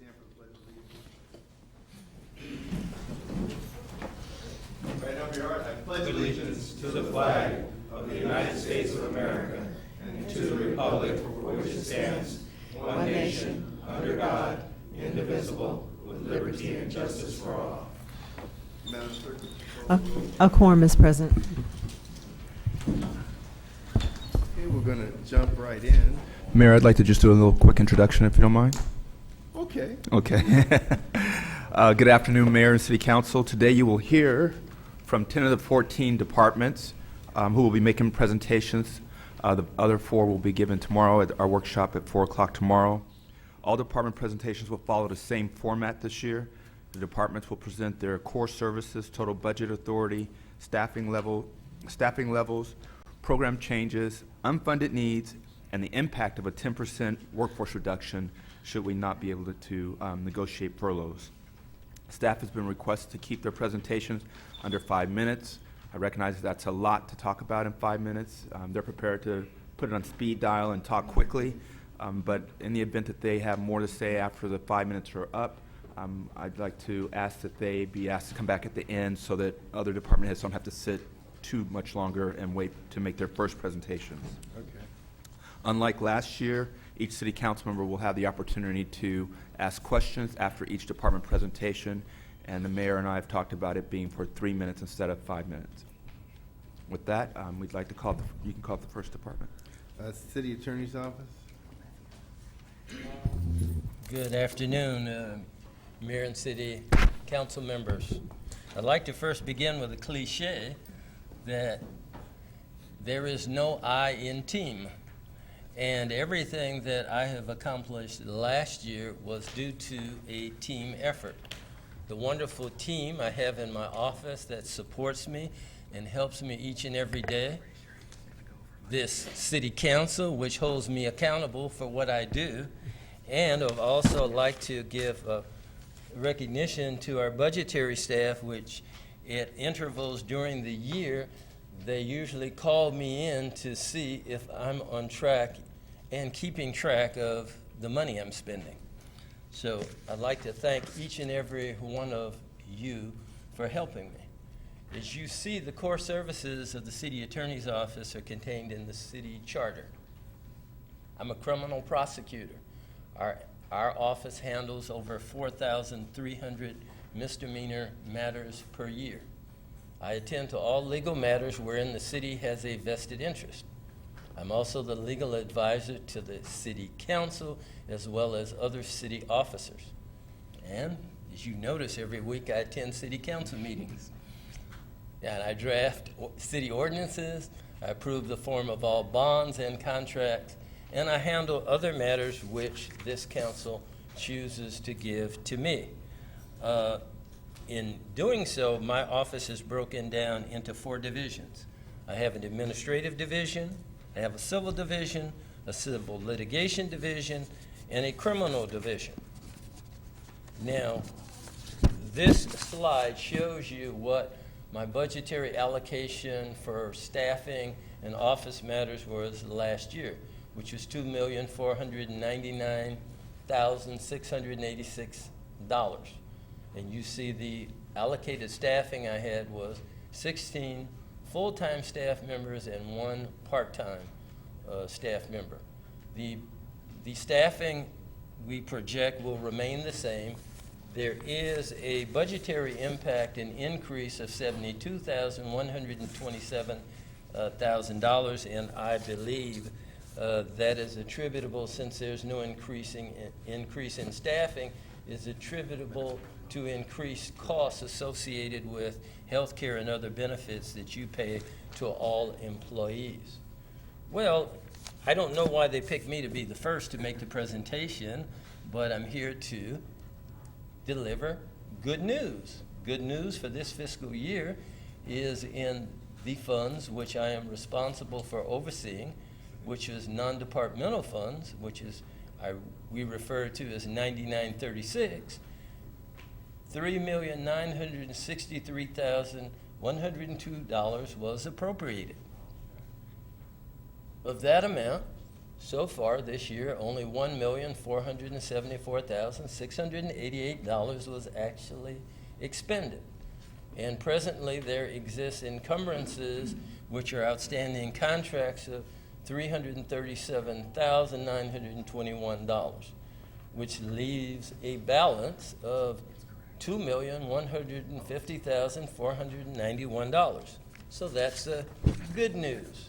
stand for the Pledge of Allegiance. Right up your heart. I pledge allegiance to the flag of the United States of America and to the republic for which it stands, one nation, under God, indivisible, with liberty and justice for all. Madam Clerk. A quorum is present. Okay, we're going to jump right in. Mayor, I'd like to just do a little quick introduction, if you don't mind. Okay. Okay. Good afternoon, Mayor and City Council. Today you will hear from 10 of the 14 departments who will be making presentations. The other 4 will be given tomorrow at our workshop at 4 o'clock tomorrow. All department presentations will follow the same format this year. The departments will present their core services, total budget authority, staffing levels, program changes, unfunded needs, and the impact of a 10% workforce reduction should we not be able to negotiate furloughs. Staff has been requested to keep their presentations under 5 minutes. I recognize that's a lot to talk about in 5 minutes. They're prepared to put it on speed dial and talk quickly, but in the event that they have more to say after the 5 minutes are up, I'd like to ask that they be asked to come back at the end so that other department heads don't have to sit too much longer and wait to make their first presentations. Okay. Unlike last year, each city council member will have the opportunity to ask questions after each department presentation, and the mayor and I have talked about it being for 3 minutes instead of 5 minutes. With that, we'd like to call you can call the first department. City Attorney's Office. Good afternoon, Mayor and City Council members. I'd like to first begin with a cliche that there is no I in team. And everything that I have accomplished last year was due to a team effort. The wonderful team I have in my office that supports me and helps me each and every day. This city council, which holds me accountable for what I do. And I'd also like to give recognition to our budgetary staff, which at intervals during the year, they usually call me in to see if I'm on track and keeping track of the money I'm spending. So I'd like to thank each and every one of you for helping me. As you see, the core services of the City Attorney's Office are contained in the city charter. I'm a criminal prosecutor. Our office handles over 4,300 misdemeanor matters per year. I attend to all legal matters wherein the city has a vested interest. I'm also the legal advisor to the city council as well as other city officers. And as you notice, every week I attend city council meetings. And I draft city ordinances, I approve the form of all bonds and contracts, and I handle other matters which this council chooses to give to me. In doing so, my office is broken down into 4 divisions. I have an administrative division, I have a civil division, a civil litigation division, and a criminal division. Now, this slide shows you what my budgetary allocation for staffing and office matters was last year, which was $2,499,686. And you see the allocated staffing I had was 16 full-time staff members and 1 part-time staff member. The staffing we project will remain the same. There is a budgetary impact, an increase of $72,127,000, and I believe that is attributable, since there's no increase in staffing, is attributable to increased costs associated with health care and other benefits that you pay to all employees. Well, I don't know why they picked me to be the first to make the presentation, but I'm here to deliver good news. Good news for this fiscal year is in the funds which I am responsible for overseeing, which is non-departmental funds, which is we refer to as 9936. $3,963,102 was appropriated. Of that amount, So far this year, only $1,474,688 was actually expended. And presently, there exists encumbrances, which are outstanding contracts of $337,921, which leaves a balance of $2,150,491. So that's good news.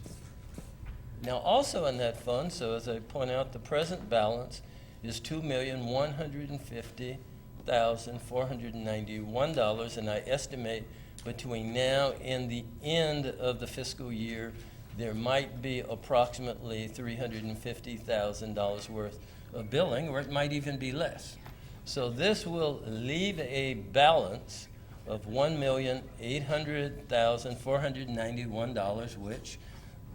Now, also in that fund, so as I point out, the present balance is $2,150,491, and I estimate between now and the end of the fiscal year, there might be approximately $350,000 worth of billing, or it might even be less. So this will leave a balance of $1,800,491, which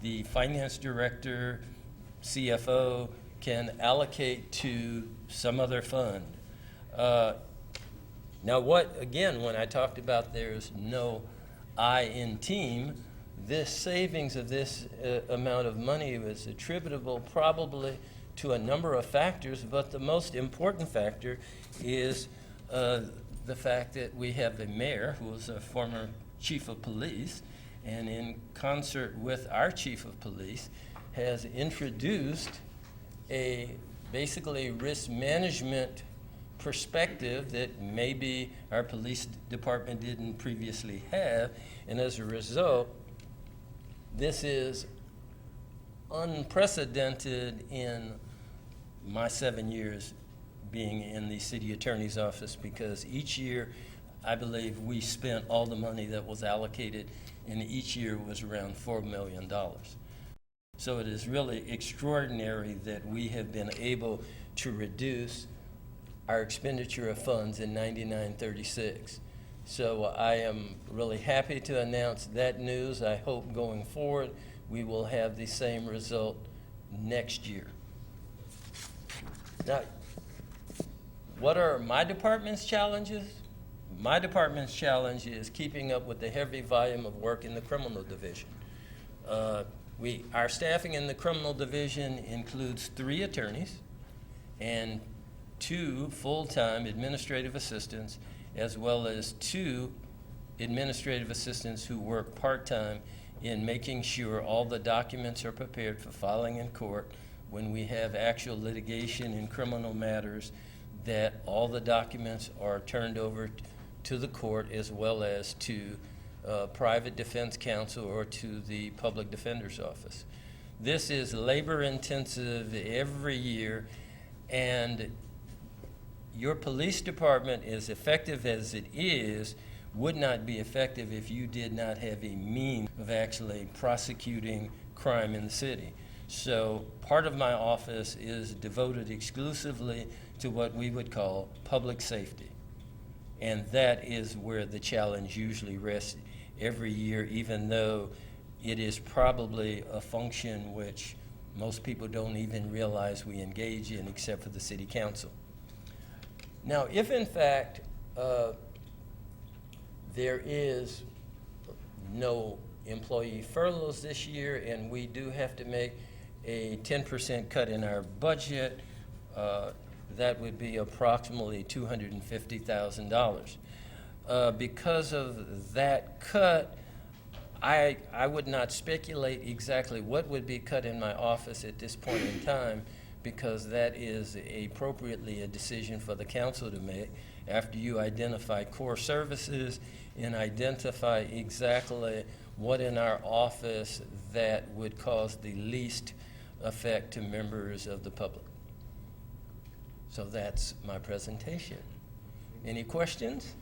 the finance director, CFO, can allocate to some other fund. Now when I talked about there's no I in team, this savings of this amount of money was attributable probably to a number of factors, but the most important factor is the fact that we have a mayor who was a former chief of police, and in concert with our chief of police, has introduced a basically risk management perspective that maybe our police department didn't previously have, and as a result, this is unprecedented in my 7 years being in the city attorney's office, because each year I believe we spent all the money that was allocated, and each year was around $4 million. So it is really extraordinary that we have been able to reduce our expenditure of funds in 9936. So I am really happy to announce that news. I hope going forward we will have the same result next year. Now, what are my department's challenges? My department's challenge is keeping up with the heavy volume of work in the criminal division. Our staffing in the criminal division includes 3 attorneys and 2 full-time administrative assistants, as well as 2 administrative assistants who work part-time in making sure all the documents are prepared for filing in court when we have actual litigation in criminal matters, that all the documents are turned over to the court as well as to private defense counsel or to the public defender's office. This is labor intensive every year, and your police department, as effective as it is, would not be effective if you did not have a means of actually prosecuting crime in the city. So part of my office is devoted exclusively to what we would call public safety. And that is where the challenge usually rests every year, even though it is probably a function which most people don't even realize we engage in except for the city council. Now, if in fact there is no employee furloughs this year and we do have to make a 10% cut in our budget, that would be approximately $250,000. Because of that cut, I would not speculate exactly what would be cut in my office at this point in time, because that is appropriately a decision for the council to make after you identify core services and identify exactly what in our office that would cause the least effect to members of the public. So that's my presentation. Any questions?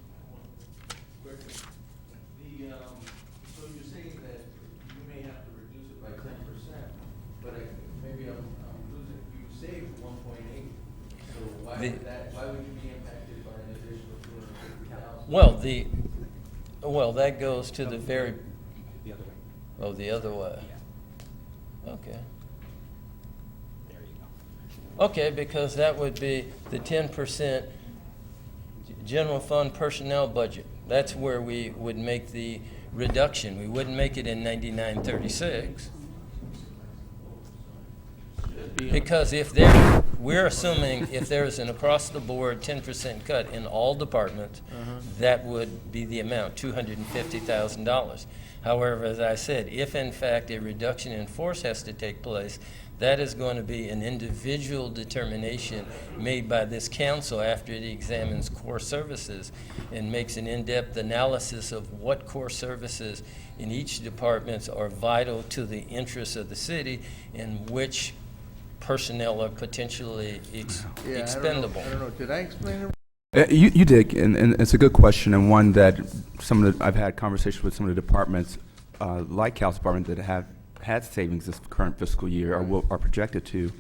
So you're saying that you may have to reduce it by 10%, but maybe I'm losing. You saved 1.8. So why would you be impacted by an additional 250,000? Well, that goes to the very. The other way. Oh, the other way. Yeah. Okay. There you go. Okay, because that would be the 10% general fund personnel budget. That's where we would make the reduction. We wouldn't make it in 9936. Good. it be? Because we're assuming if there's an across-the-board 10% cut in all departments, that would be the amount, $250,000. However, as I said, if in fact a reduction in force has to take place, that is going to be an individual determination made by this council after it examines core services and makes an in-depth analysis of what core services in each department are vital to the interests of the city and which personnel are potentially expendable. I don't know, did I explain it? You did, and it's a good question, and one that I've had conversations with some of the departments, like Cal's department, that have had savings this current fiscal year, or are projected to.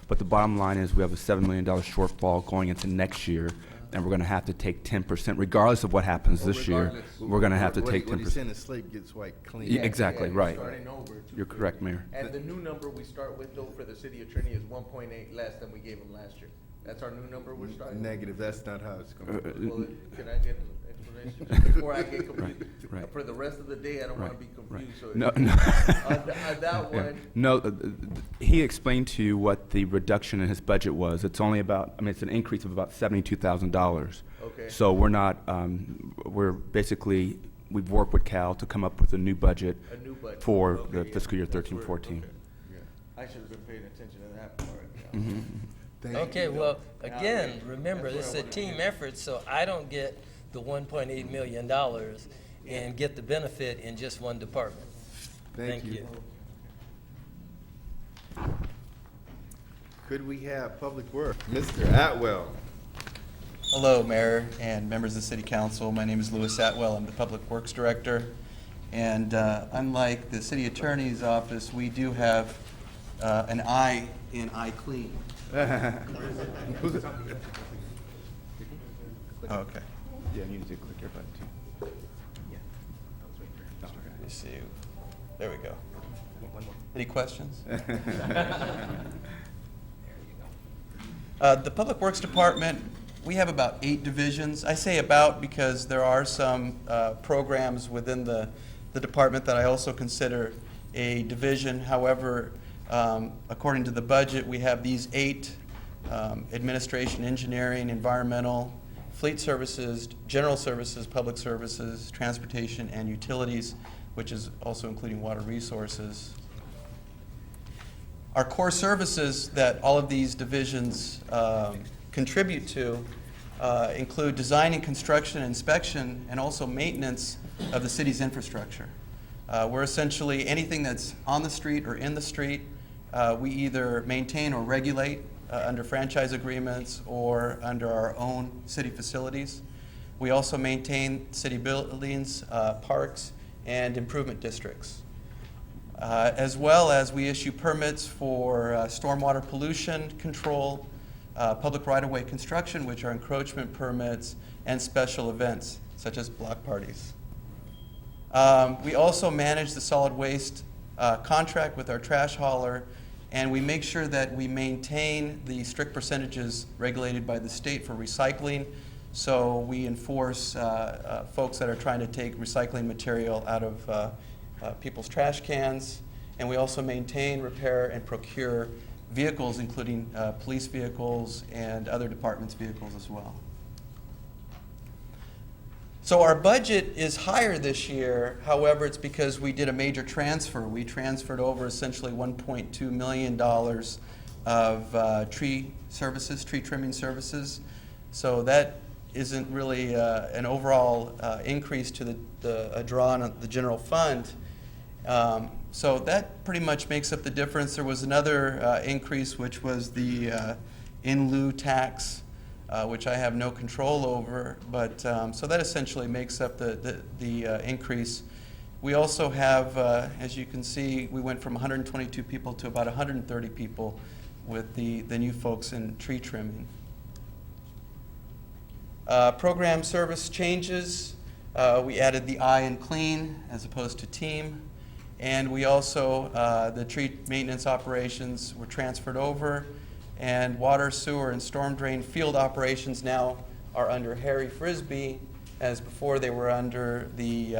But the bottom line is we have a $7 million shortfall going into next year, and we're going to have to take 10%, regardless of what happens this year. We're going to have to take 10%. What he's saying is slate gets wiped clean. Yeah, exactly, right. Starting over, You're correct, Mayor. And the new number we start with, though, for the city attorney is 1.8 less than we gave him last year. That's our new number we're starting with? Negative, that's not how it's going to be. Well, can I get an explanation just before I get confused? right. For the rest of the day, I don't want to be Right. confused. So No, on no. that Yeah. one, No, he explained to you what the reduction in his budget was. It's only about, it's an increase of about $72,000. okay. So we're not, we've worked with Cal to come up with a new budget A new budget. for Okay, the yeah, fiscal year that's 13-14. where- okay, yeah. I should have been paying attention to that part. Yeah. Mm-hmm. Thank Okay, you. well, again, remember, That's this is what I a wanted team to hear. effort, so I don't get the $1.8 million and get the benefit in just one department. Thank you. Could we have Public Works? Mr. Atwell. Hello, Mayor and members of the City Council. My name is Louis Atwell. I'm the Public Works Director. And unlike the City Attorney's Office, we do have an I in iClean. Who's it? Okay. Yeah, you need to click your button too. Let me see. There we go. Any questions? The Public Works Department, we have about 8 divisions. I say about because there are some programs within the department that I also consider a division. However, according to the budget, we have these 8: administration, engineering, environmental, fleet services, general services, public services, transportation, and utilities, which is also including water resources. Our core services that all of these divisions contribute to include design and construction, inspection, and also maintenance of the city's infrastructure. We're essentially anything that's on the street or in the street, we either maintain or regulate under franchise agreements or under our own city facilities. We also maintain city buildings, parks, and improvement districts. As well as we issue permits for stormwater pollution control, public right-of-way construction, which are encroachment permits, and special events, such as block parties. We also manage the solid waste contract with our trash hauler, and we make sure that we maintain the strict percentages regulated by the state for recycling. So we enforce folks that are trying to take recycling material out of people's trash cans. And we also maintain, repair, and procure vehicles, including police vehicles and other departments' vehicles as well. So our budget is higher this year. However, it's because we did a major transfer. We transferred over essentially $1.2 million of tree services, tree trimming services. So that isn't really an overall increase to the draw on the general fund. So that pretty much makes up the difference. There was another increase, which was the in lieu tax, which I have no control over, but so that essentially makes up the increase. We also have, as you can see, we went from 122 people to about 130 people with the new folks in tree trimming. Program service changes. We added the I in clean as opposed to team. And we also, the tree maintenance operations were transferred over, and water, sewer, and storm drain field operations now are under Harry Frisbee, as before they were under the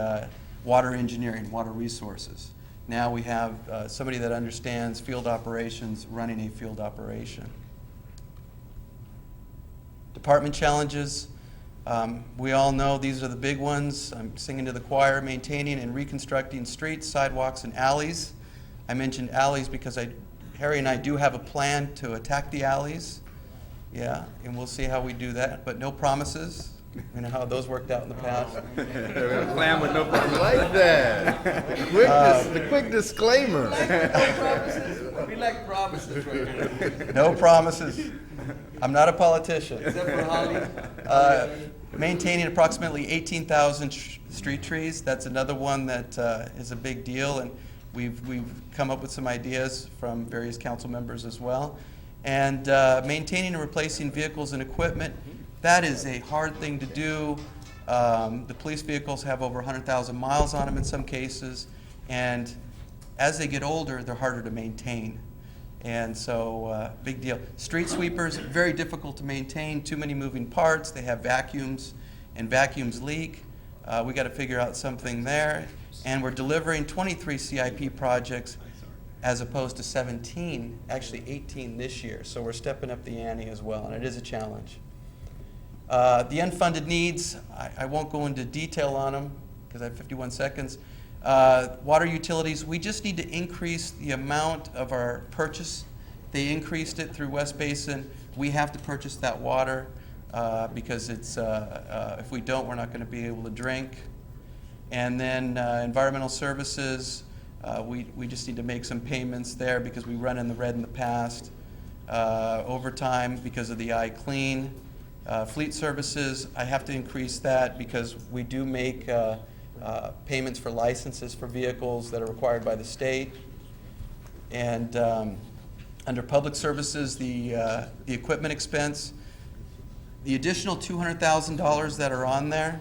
water engineering, water resources. Now we have somebody that understands field operations running a field operation. Department challenges. We all know these are the big ones. I'm singing to the choir: maintaining and reconstructing streets, sidewalks, and alleys. I mentioned alleys because Harry and I do have a plan to attack the alleys. Yeah, and we'll see how we do that, but no promises. You know how those worked out in the past. Plan with no I like that. The quick disclaimer. We like promises right here. No promises. I'm not a politician. Except for Holly. Maintaining approximately 18,000 street trees. That's another one that is a big deal, and we've come up with some ideas from various council members as well. And maintaining and replacing vehicles and equipment. That is a hard thing to do. The police vehicles have over 100,000 miles on them in some cases, and as they get older, they're harder to maintain. And so, big deal. Street sweepers, very difficult to maintain, too many moving parts. They have vacuums, and vacuums leak. We got to figure out something there. And we're delivering 23 CIP projects as opposed to 17, actually 18 this year. So we're stepping up the ante as well, and it is a challenge. The unfunded needs, I won't go into detail on them because I have 51 seconds. Water utilities, we just need to increase the amount of our purchase. They increased it through West Basin. We have to purchase that water because it's, if we don't, we're not going to be able to drink. And then environmental services, we just need to make some payments there because we run in the red in the past. Overtime because of the iClean. Fleet services, I have to increase that because we do make payments for licenses for vehicles that are required by the state. And under public services, the equipment expense, the additional $200,000 that are on there,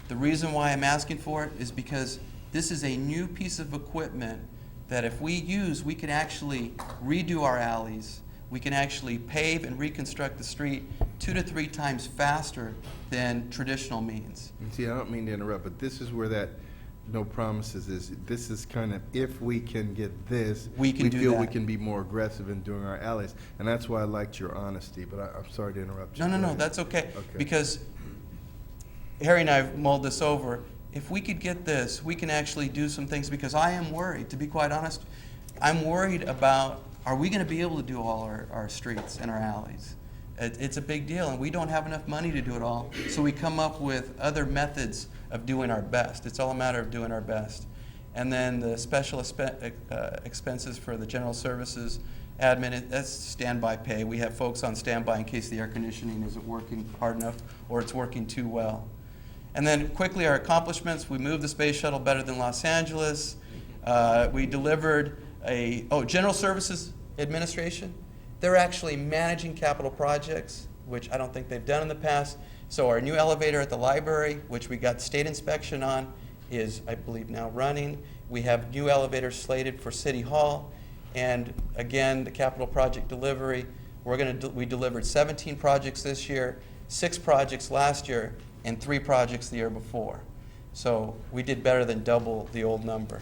the reason why I'm asking for it is because this is a new piece of equipment that if we use, we can actually redo our alleys. We can actually pave and reconstruct the street 2 to 3 times faster than traditional means. See, I don't mean to interrupt, but this is where that no promises is. This is kind of, if we can get this, We can do feel we that. can be more aggressive in doing our alleys. And that's why I liked your honesty, but I'm sorry to interrupt you. No, Go ahead. that's okay. Okay. Because Harry and I have mulled this over. If we could get this, we can actually do some things because I am worried, to be quite honest. I'm worried about, are we going to be able to do all our streets and our alleys? It's a big deal, and we don't have enough money to do it all. So we come up with other methods of doing our best. It's all a matter of doing our best. And then the special expenses for the general services admin, that's standby pay. We have folks on standby in case the air conditioning isn't working hard enough or it's working too well. And then quickly, our accomplishments. We moved the space shuttle better than Los Angeles. We delivered General Services Administration. They're actually managing capital projects, which I don't think they've done in the past. So our new elevator at the library, which we got state inspection on, is, I believe, now running. We have new elevators slated for City Hall. And again, the capital project delivery, we delivered 17 projects this year, 6 projects last year, and 3 projects the year before. So we did better than double the old number.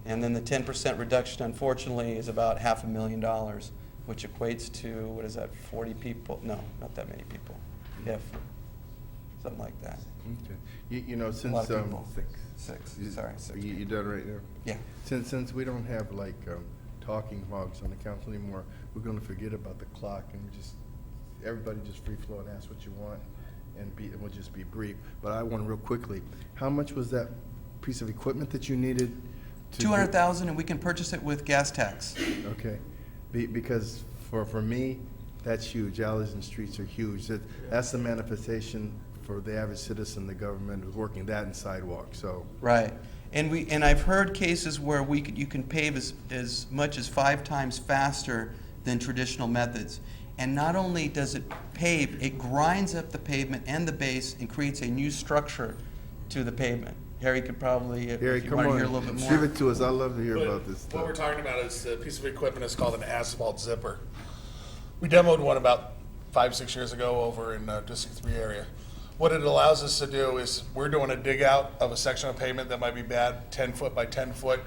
And then the 10% reduction, unfortunately, is about $500,000, which equates to, what is that, 40 people? No, not that many people. Yeah, something like that. Okay. You know, since A lot of people. 6. 6. Sorry, 6. You done right there? Yeah. Since we don't have like talking hogs on the council anymore, we're going to forget about the clock and everybody just free flow and ask what you want, and we'll just be brief. But I want real quickly, how much was that piece of equipment that you needed? $200,000, and we can purchase it with gas tax. Okay, because for me, that's huge. Alleys and streets are huge. That's the manifestation for the average citizen. The government is working that in sidewalks. So Right, and I've heard cases where you can pave as much as 5 times faster than traditional methods. And not only does it pave, it grinds up the pavement and the base and creates a new structure to the pavement. Harry could probably, if Harry, you come want to on, hear a little bit more. give it to us. I love to hear But about this stuff. What we're talking about is a piece of equipment is called an asphalt zipper. We demoed one about 5-6 years ago over in District 3 area. What it allows us to do is we're doing a dig out of a section of pavement that might be bad, 10 foot by 10 foot.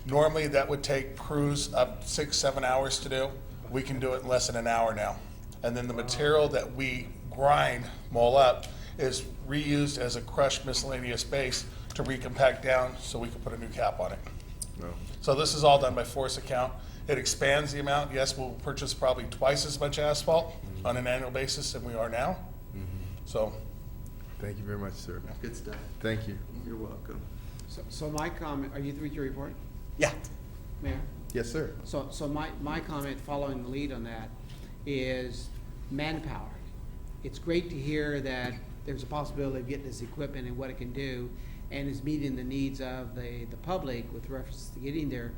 Normally, that would take crews up 6-7 hours to do. We can do it in less than an hour now. And then the material that we grind, mold up, is reused as a crushed miscellaneous base to recompact down so we can put a new cap on it. So this is all done by force account. It expands the amount. Yes, we'll purchase probably twice as much asphalt on an annual basis than we are now. So, Thank you very much, sir. Good stuff. Thank you. You're welcome. So my comment, are you through with your report, Yeah. Mayor? Yes, sir. So my comment following the lead on that is manpower. It's great to hear that there's a possibility of getting this equipment and what it can do, and is meeting the needs of the public with reference to getting their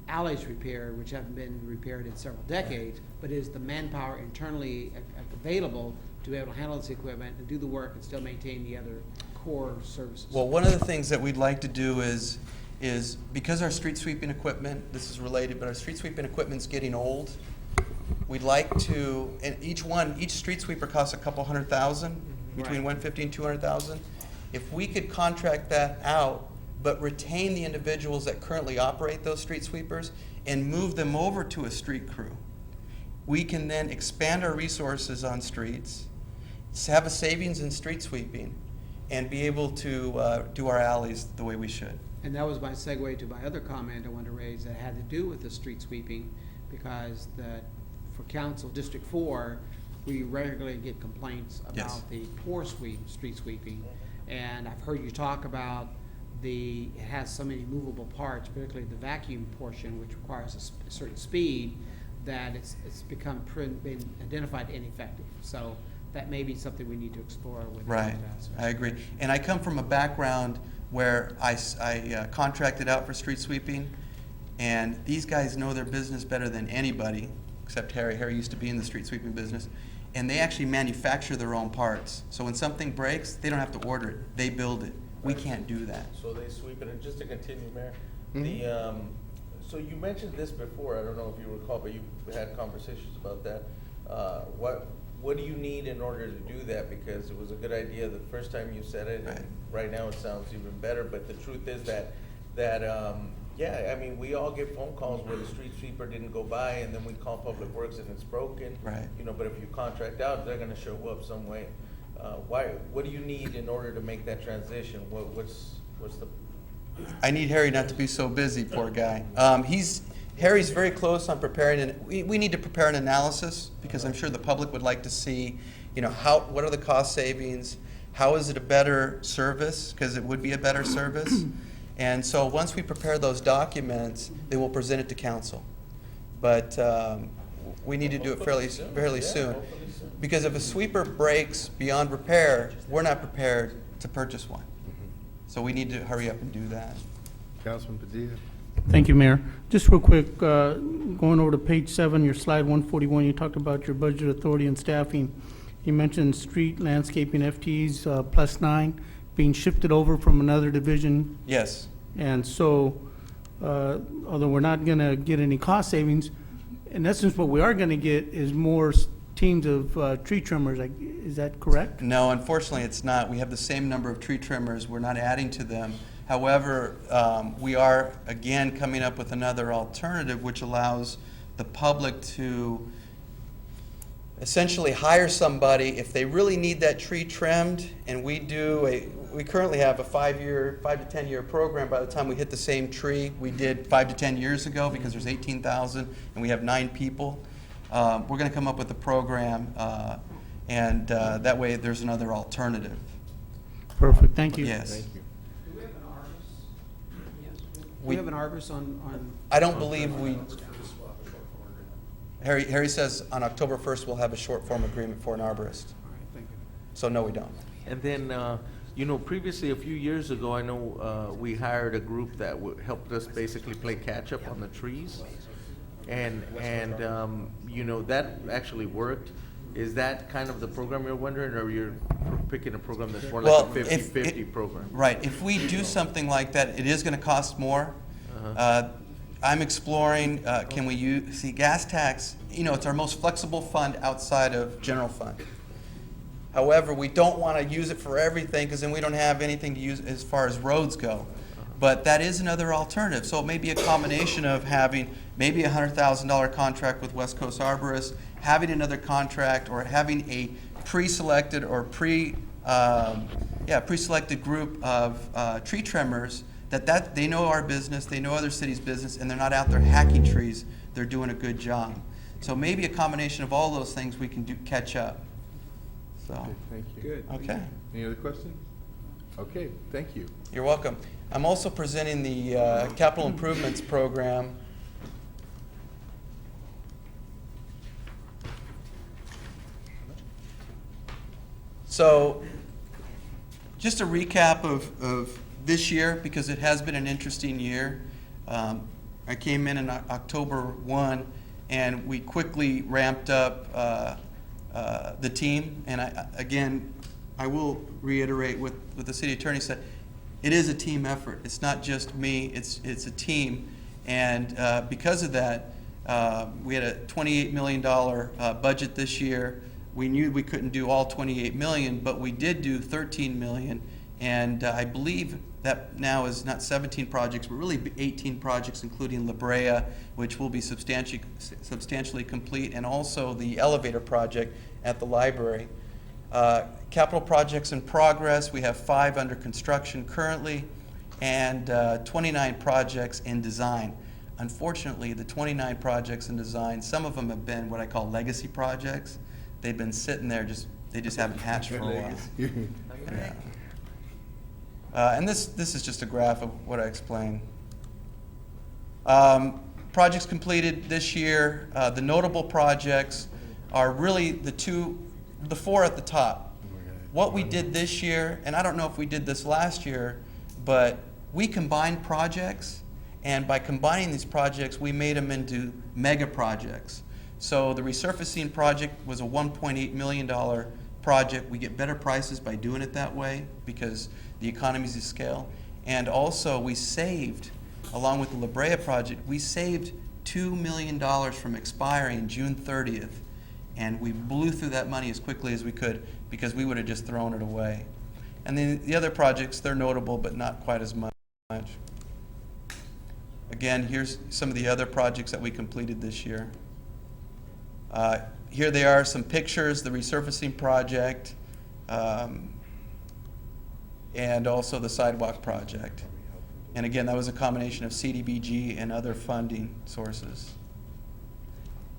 alleys repaired, which haven't been repaired in several decades, but is the manpower internally available to be able to handle this equipment and do the work and still maintain the other core services? Well, one of the things that we'd like to do is because our street sweeping equipment, this is related, but our street sweeping equipment's getting old, we'd like to, and each street sweeper costs a couple $100,000, between Right. $150,000 and $200,000. If we could contract that out, but retain the individuals that currently operate those street sweepers and move them over to a street crew, we can then expand our resources on streets, have a savings in street sweeping, and be able to do our alleys the way we should. And that was my segue to my other comment I wanted to raise that had to do with the street sweeping, because for council, District 4, we regularly get complaints Yes. about the poor street sweeping. And I've heard you talk about it has so many movable parts, particularly the vacuum portion, which requires a certain speed, that it's been identified ineffective. So that may be something we need to explore with the Right, task. I agree. And I come from a background where I contracted out for street sweeping, and these guys know their business better than anybody, except Harry. Harry used to be in the street sweeping business. And they actually manufacture their own parts. So when something breaks, they don't have to order it. They build it. We can't do that. So they sweep it, and just to continue, Mayor, so you mentioned this before, I don't know if you recall, but you had conversations about that. What do you need in order to do that? Because it was a good idea the first time you said it, and right now it sounds even better, but the truth is that yeah, I mean, we all get phone calls where the street sweeper didn't go by, and then we call Public Works and it's broken. Right. You know, but if you contract out, they're gonna show up some way. What do you need in order to make that transition? What's the? I need Harry not to be so busy, poor guy. Harry's very close on preparing, and we need to prepare an analysis, because I'm sure the public would like to see, what are the cost savings? How is it a better service? Because it would be a better service. And so once we prepare those documents, then we'll present it to council. But we need to do it fairly soon. Because if a sweeper breaks beyond repair, we're not prepared to purchase one. So we need to hurry up and do that. Councilman Padilla. Thank you, Mayor. Just real quick, going over to page 7, your slide 141, you talked about your budget authority and staffing. You mentioned street landscaping FTEs +9 being shifted over from another division. Yes. And so, although we're not going to get any cost savings, in essence, what we are going to get is more teams of tree trimmers. Is that correct? No, unfortunately, it's not. We have the same number of tree trimmers. We're not adding to them. However, we are, again, coming up with another alternative which allows the public to essentially hire somebody if they really need that tree trimmed, and we currently have a 5 to 10 year program. By the time we hit the same tree we did 5 to 10 years ago, because there's 18,000 and we have 9 people, we're going to come up with a program, and that way there's another alternative. Perfect, thank you. Yes. Thank you. Do we have an arborist? Do we have an arborist on? I don't believe we. Harry says on October 1st we'll have a short form agreement for an arborist. All right, thank you. So no, we don't. And then, previously, a few years ago, I know we hired a group that helped us basically play catch up on the trees. And that actually worked. Is that kind of the program you're wondering, or you're picking a program that's more like a 50-50 program? Right. If we do something like that, it is going to cost more. I'm exploring, can we gas tax, it's our most flexible fund outside of general fund. However, we don't want to use it for everything, because then we don't have anything to use as far as roads go. But that is another alternative. So it may be a combination of having maybe a $100,000 contract with West Coast Arborists, having another contract, or having a pre-selected or pre-selected group of tree trimmers that they know our business, they know other cities' business, and they're not out there hacking trees. They're doing a good job. So maybe a combination of all those things we can catch up. So, Okay, thank you. Good. okay. Any other questions? Okay, thank you. You're welcome. I'm also presenting the capital improvements program. So, just a recap of this year, because it has been an interesting year. I came in October 1, and we quickly ramped up the team. And I will reiterate what the city attorney said. It is a team effort. It's not just me. It's a team. And because of that, we had a $28 million budget this year. We knew we couldn't do all 28 million, but we did do 13 million. And I believe that now is not 17 projects, but really 18 projects, including La Brea, which will be substantially complete, and also the elevator project at the library. Capital projects in progress, we have 5 under construction currently, and 29 projects in design. Unfortunately, the 29 projects in design, some of them have been what I call legacy projects. They've been sitting there, they just haven't hatched for a while. Yeah. And this is just a graph of what I explained. Projects completed this year, the notable projects are really the 4 at the top. What we did this year, and I don't know if we did this last year, but we combined projects, and by combining these projects, we made them into mega projects. So the resurfacing project was a $1.8 million project. We get better prices by doing it that way because the economies of scale. And also we saved, along with the La Brea project, we saved $2 million from expiring June 30th. And we blew through that money as quickly as we could because we would have just thrown it away. And then the other projects, they're notable, but not quite as much. Again, here's some of the other projects that we completed this year. Here they are, some pictures, the resurfacing project, and also the sidewalk project. And again, that was a combination of CDBG and other funding sources.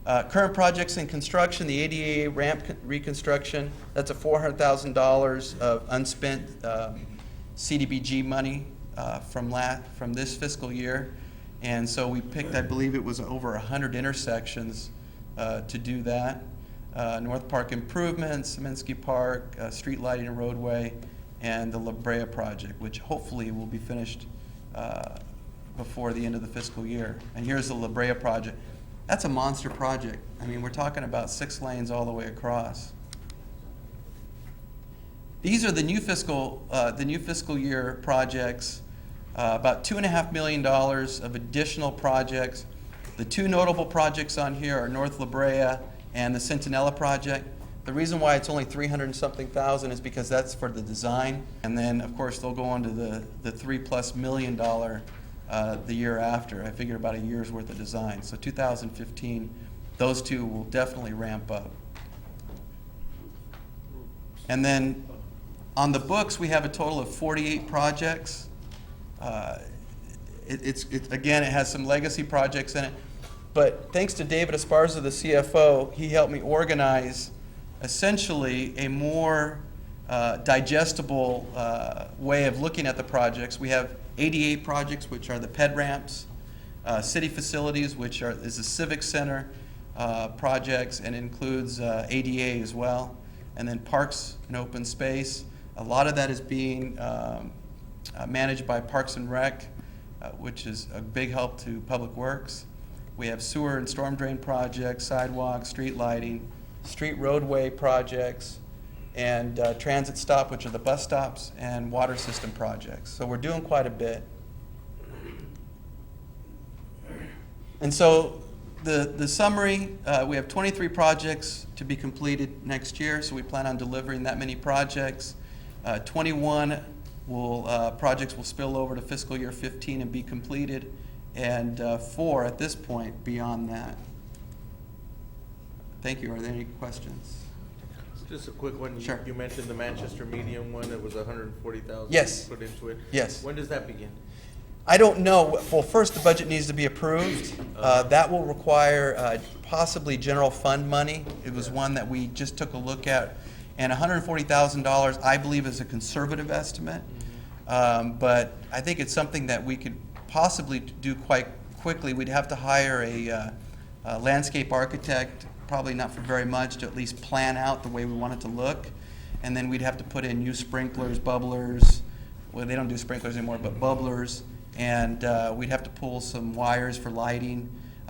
Current projects in construction, the ADA ramp reconstruction, that's a $400,000 of unspent CDBG money from this fiscal year. And so we picked, I believe it was over 100 intersections to do that. North Park improvements, Saminsky Park, street lighting and roadway, and the La Brea project, which hopefully will be finished before the end of the fiscal year. And here's the La Brea project. That's a monster project. I mean, we're talking about 6 lanes all the way across. These are the new fiscal year projects. About $2.5 million of additional projects. The 2 notable projects on here are North La Brea and the Centinela project. The reason why it's only 300-something thousand is because that's for the design. And then, of course, they'll go on to the $3+ million the year after. I figure about a year's worth of design. So 2015, those 2 will definitely ramp up. And then on the books, we have a total of 48 projects. Again, it has some legacy projects in it. But thanks to David Esparza, the CFO, he helped me organize essentially a more digestible way of looking at the projects. We have 88 projects, which are the ped ramps, city facilities, which is the civic center projects, and includes ADA as well, and then parks and open space. A lot of that is being managed by Parks and Rec, which is a big help to Public Works. We have sewer and storm drain projects, sidewalks, street lighting, street roadway projects, and transit stop, which are the bus stops, and water system projects. So we're doing quite a bit. And so the summary, we have 23 projects to be completed next year, so we plan on delivering that many projects. 21 projects will spill over to fiscal year 15 and be completed, and 4 at this point beyond that. Thank you. Are there any questions? Just a quick one. Sure. You mentioned the Manchester medium one, that was 140,000 Yes. put into it. Yes. When does that begin? I don't know. Well, first, the budget needs to be approved. That will require possibly general fund money. It was one that we just took a look at. And $140,000, I believe, is a conservative estimate. But I think it's something that we could possibly do quite quickly. We'd have to hire a landscape architect, probably not for very much, to at least plan out the way we want it to look. And then we'd have to put in new sprinklers, bubblers. Well, they don't do sprinklers anymore, but bubblers. And we'd have to pull some wires for lighting.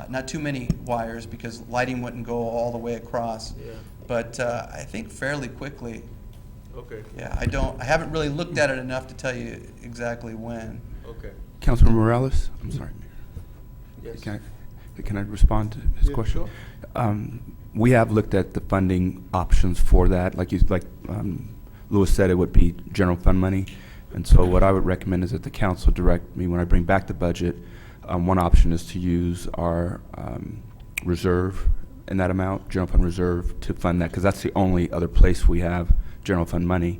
Not too many wires, because lighting wouldn't go all the way across. Yeah. But I think fairly quickly. Okay. Yeah, I haven't really looked at it enough to tell you exactly when. Okay. Councilman Morales? I'm sorry, Mayor. Yes. Can I respond to his question? We have looked at the funding options for that. Like Louis said, it would be general fund money. And so what I would recommend is that the council direct me when I bring back the budget. One option is to use our reserve in that amount, general fund reserve, to fund that, because that's the only other place we have general fund money.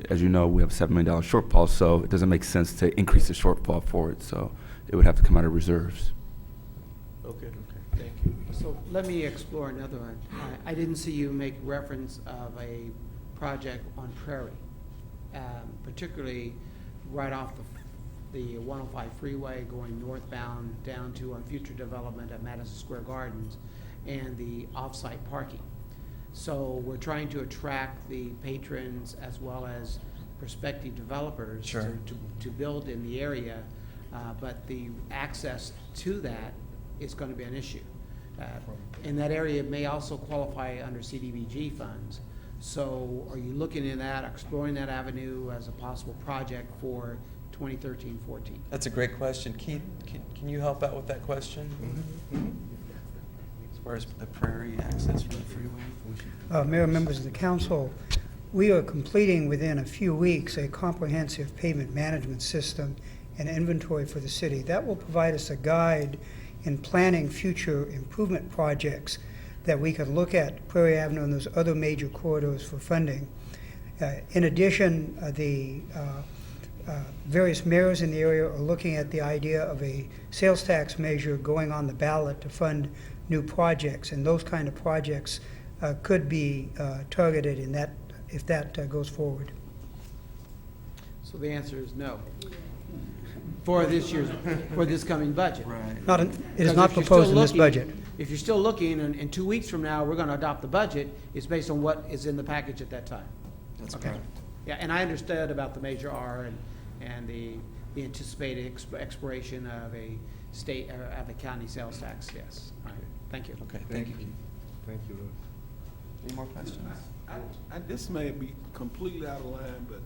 As you know, we have a $7 million shortfall, so it doesn't make sense to increase the shortfall for it. So it would have to come out of reserves. Okay. Thank you. So let me explore another one. I didn't see you make reference of a project on Prairie, particularly right off the 105 freeway going northbound down to on future development at Madison Square Gardens, and the off-site parking. So we're trying to attract the patrons as well as prospective developers Sure. to build in the area, but the access to that is going to be an issue. And that area may also qualify under CDBG funds. So are you looking in that, exploring that avenue as a possible project for 2013-14? That's a great question. Keith, can you help out with that question? As far as the Prairie access from the freeway? Mayor, members of the council, we are completing within a few weeks a comprehensive pavement management system and inventory for the city. That will provide us a guide in planning future improvement projects that we can look at Prairie Avenue and those other major corridors for funding. In addition, the various mayors in the area are looking at the idea of a sales tax measure going on the ballot to fund new projects, and those kind of projects could be targeted in that, if that goes forward. So the answer is no. For this coming budget. Right. It is not proposed in this budget. If you're still looking, and in 2 weeks from now, we're gonna adopt the budget, it's based on what is in the package at that time. That's Okay. correct. Yeah, and I understood about the major R and the anticipated expiration of a state, or of a county sales tax, yes. All right, thank you. Okay, thank you. Thank you, Louis. Any more questions? This may be completely out of line, but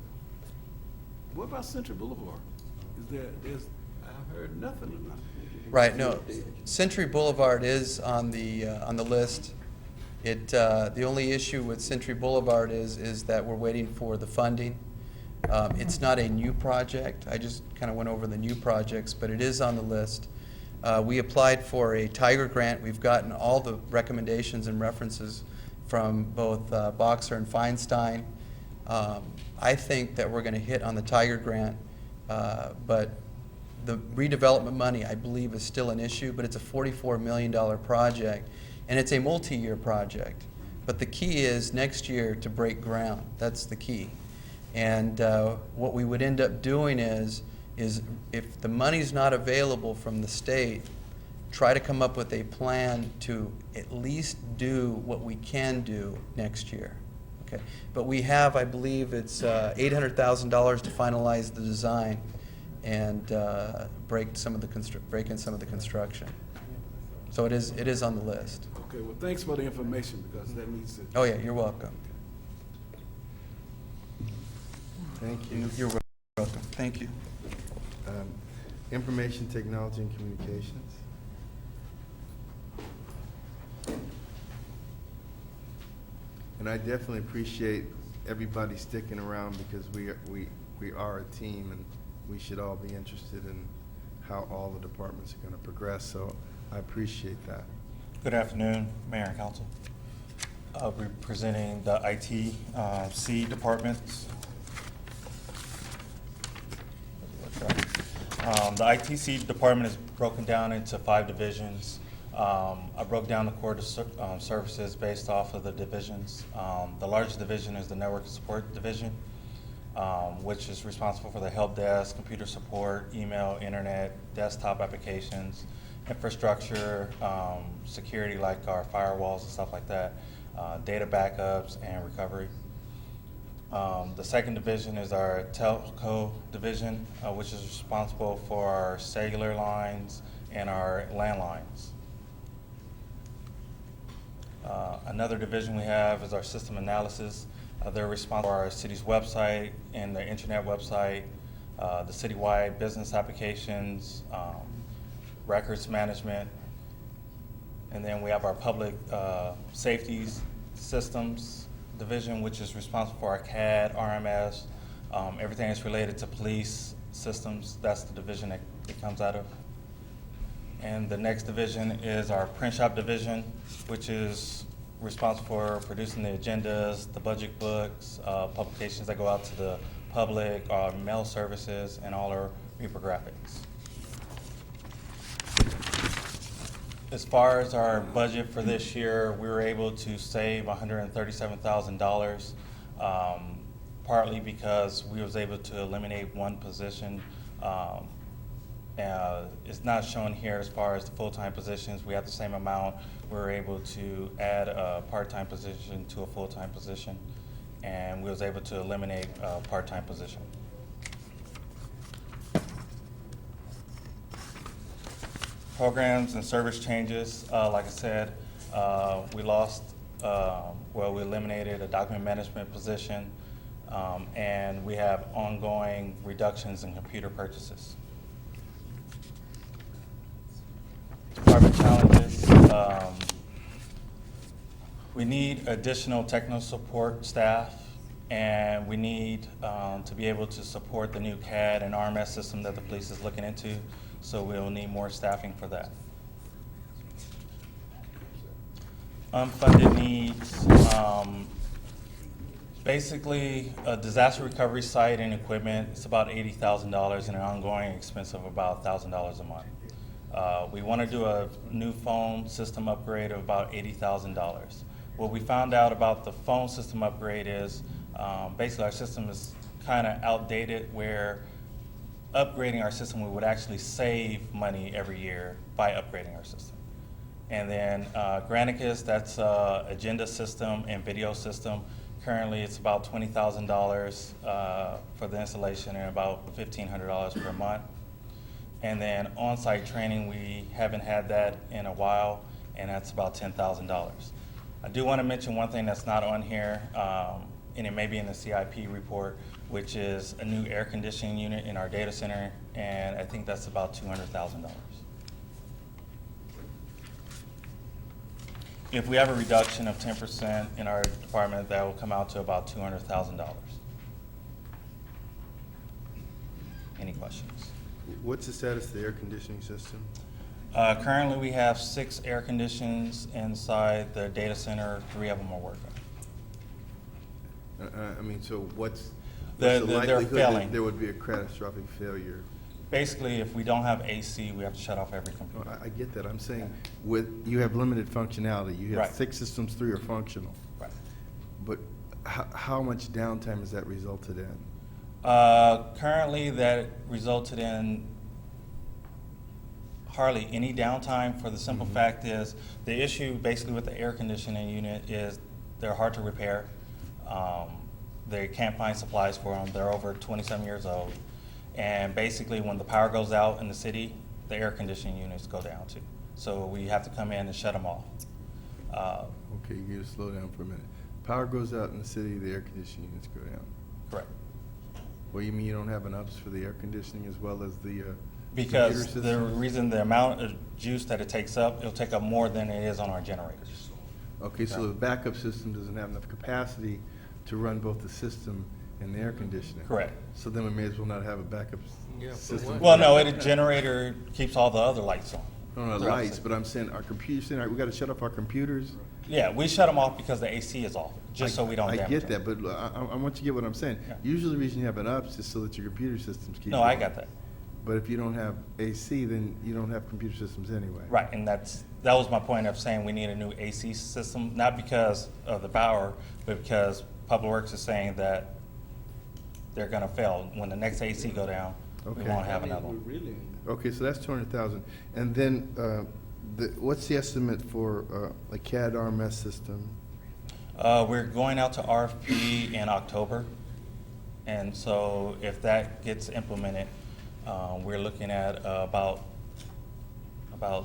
what about Century Boulevard? I've heard nothing about it. Right, no, Century Boulevard is on the list. The only issue with Century Boulevard is that we're waiting for the funding. It's not a new project. I just kind of went over the new projects, but it is on the list. We applied for a Tiger grant. We've gotten all the recommendations and references from both Boxer and Feinstein. I think that we're going to hit on the Tiger grant, but the redevelopment money, I believe, is still an issue, but it's a $44 million project, and it's a multi-year project. But the key is next year to break ground. That's the key. And what we would end up doing is if the money's not available from the state, try to come up with a plan to at least do what we can do next year. Okay. But we have, I believe, it's $800,000 to finalize the design and break in some of the construction. So it is on the list. Okay, well, thanks for the information, because that needs to. Oh yeah, you're welcome. Thank you. You're welcome. Thank you. Information Technology and Communications. And I definitely appreciate everybody sticking around, because we are a team, and we should all be interested in how all the departments are going to progress. So I appreciate that. Good afternoon, Mayor and Council. I'll be presenting the ITC departments. The ITC department is broken down into 5 divisions. I broke down the core services based off of the divisions. The largest division is the network support division, which is responsible for the help desk, computer support, email, internet, desktop applications, infrastructure, security like our firewalls and stuff like that, data backups and recovery. The second division is our telco division, which is responsible for our cellular lines and our landlines. Another division we have is our system analysis. They're responsible for our city's website and the internet website, the citywide business applications, records management, and then we have our public safety systems division, which is responsible for our CAD, RMS, everything that's related to police systems. That's the division that it comes out of. And the next division is our print shop division, which is responsible for producing the agendas, the budget books, publications that go out to the public, our mail services, and all our reprographics. As far as our budget for this year, we were able to save $137,000, partly because we was able to eliminate one position. It's not shown here as far as the full-time positions. We have the same amount. We were able to add a part-time position to a full-time position, and we was able to eliminate a part-time position. Programs and service changes, like I said, we we eliminated a document management position, and we have ongoing reductions in computer purchases. Department challenges, we need additional technical support staff, and we need to be able to support the new CAD and RMS system that the police is looking into. So we'll need more staffing for that. Unfunded needs, basically a disaster recovery site and equipment. It's about $80,000 and an ongoing expense of about $1,000 a month. We want to do a new phone system upgrade of about $80,000. What we found out about the phone system upgrade is basically our system is kind of outdated, where upgrading our system, we would actually save money every year by upgrading our system. And then Granicus, that's agenda system and video system. Currently, it's about $20,000 for the installation and about $1,500 per month. And then on-site training, we haven't had that in a while, and that's about $10,000. I do want to mention one thing that's not on here, and it may be in the CIP report, which is a new air conditioning unit in our data center, and I think that's about $200,000. If we have a reduction of 10% in our department, that will come out to about $200,000. Any questions? What's the status of the air conditioning system? Currently, we have 6 air conditions inside the data center. 3 of them are working. I mean, so what's They're the likelihood failing. that there would be a catastrophic failure? Basically, if we don't have AC, we have to shut off every No, computer. I get that. I'm saying you have limited functionality. You have Right. 6 systems, 3 are functional. Right. But how much downtime has that resulted in? Currently, that resulted in hardly any downtime, for the simple fact is the issue basically with the air conditioning unit is they're hard to repair. They can't find supplies for them. They're over 27 years old. And basically, when the power goes out in the city, the air conditioning units go down too. So we have to come in and shut them off. Okay, you gotta slow down for a minute. Power goes out in the city, the air conditioning units go down. Correct. Well, you mean you don't have an ups for the air conditioning as well as the Because computer the systems? reason the amount of juice that it takes up, it'll take up more than it is on our generators. Okay, so the backup system doesn't have enough capacity to run both the system and the air conditioning. Correct. So then we may as well not have a backup Yeah, for system. what? Well, no, a generator keeps all the other lights on. No, no, throughout the lights, city. but I'm saying our computers, we gotta shut off our computers? Yeah, we shut them off because the AC is off, just so we don't I damage get them. that, but I want you to get what I'm saying. Yeah. Usually the reason you have it up is just so that your computer systems keep. No, I going. got that. But if you don't have AC, then you don't have computer systems anyway. Right, and that was my point of saying we need a new AC system, not because of the power, but because Public Works is saying that they're gonna fail. When the next AC go down, we Okay. won't have another one. Really? Okay, so that's 200,000. And then, what's the estimate for a CAD RMS system? We're going out to RFP in October, and so if that gets implemented, we're looking at about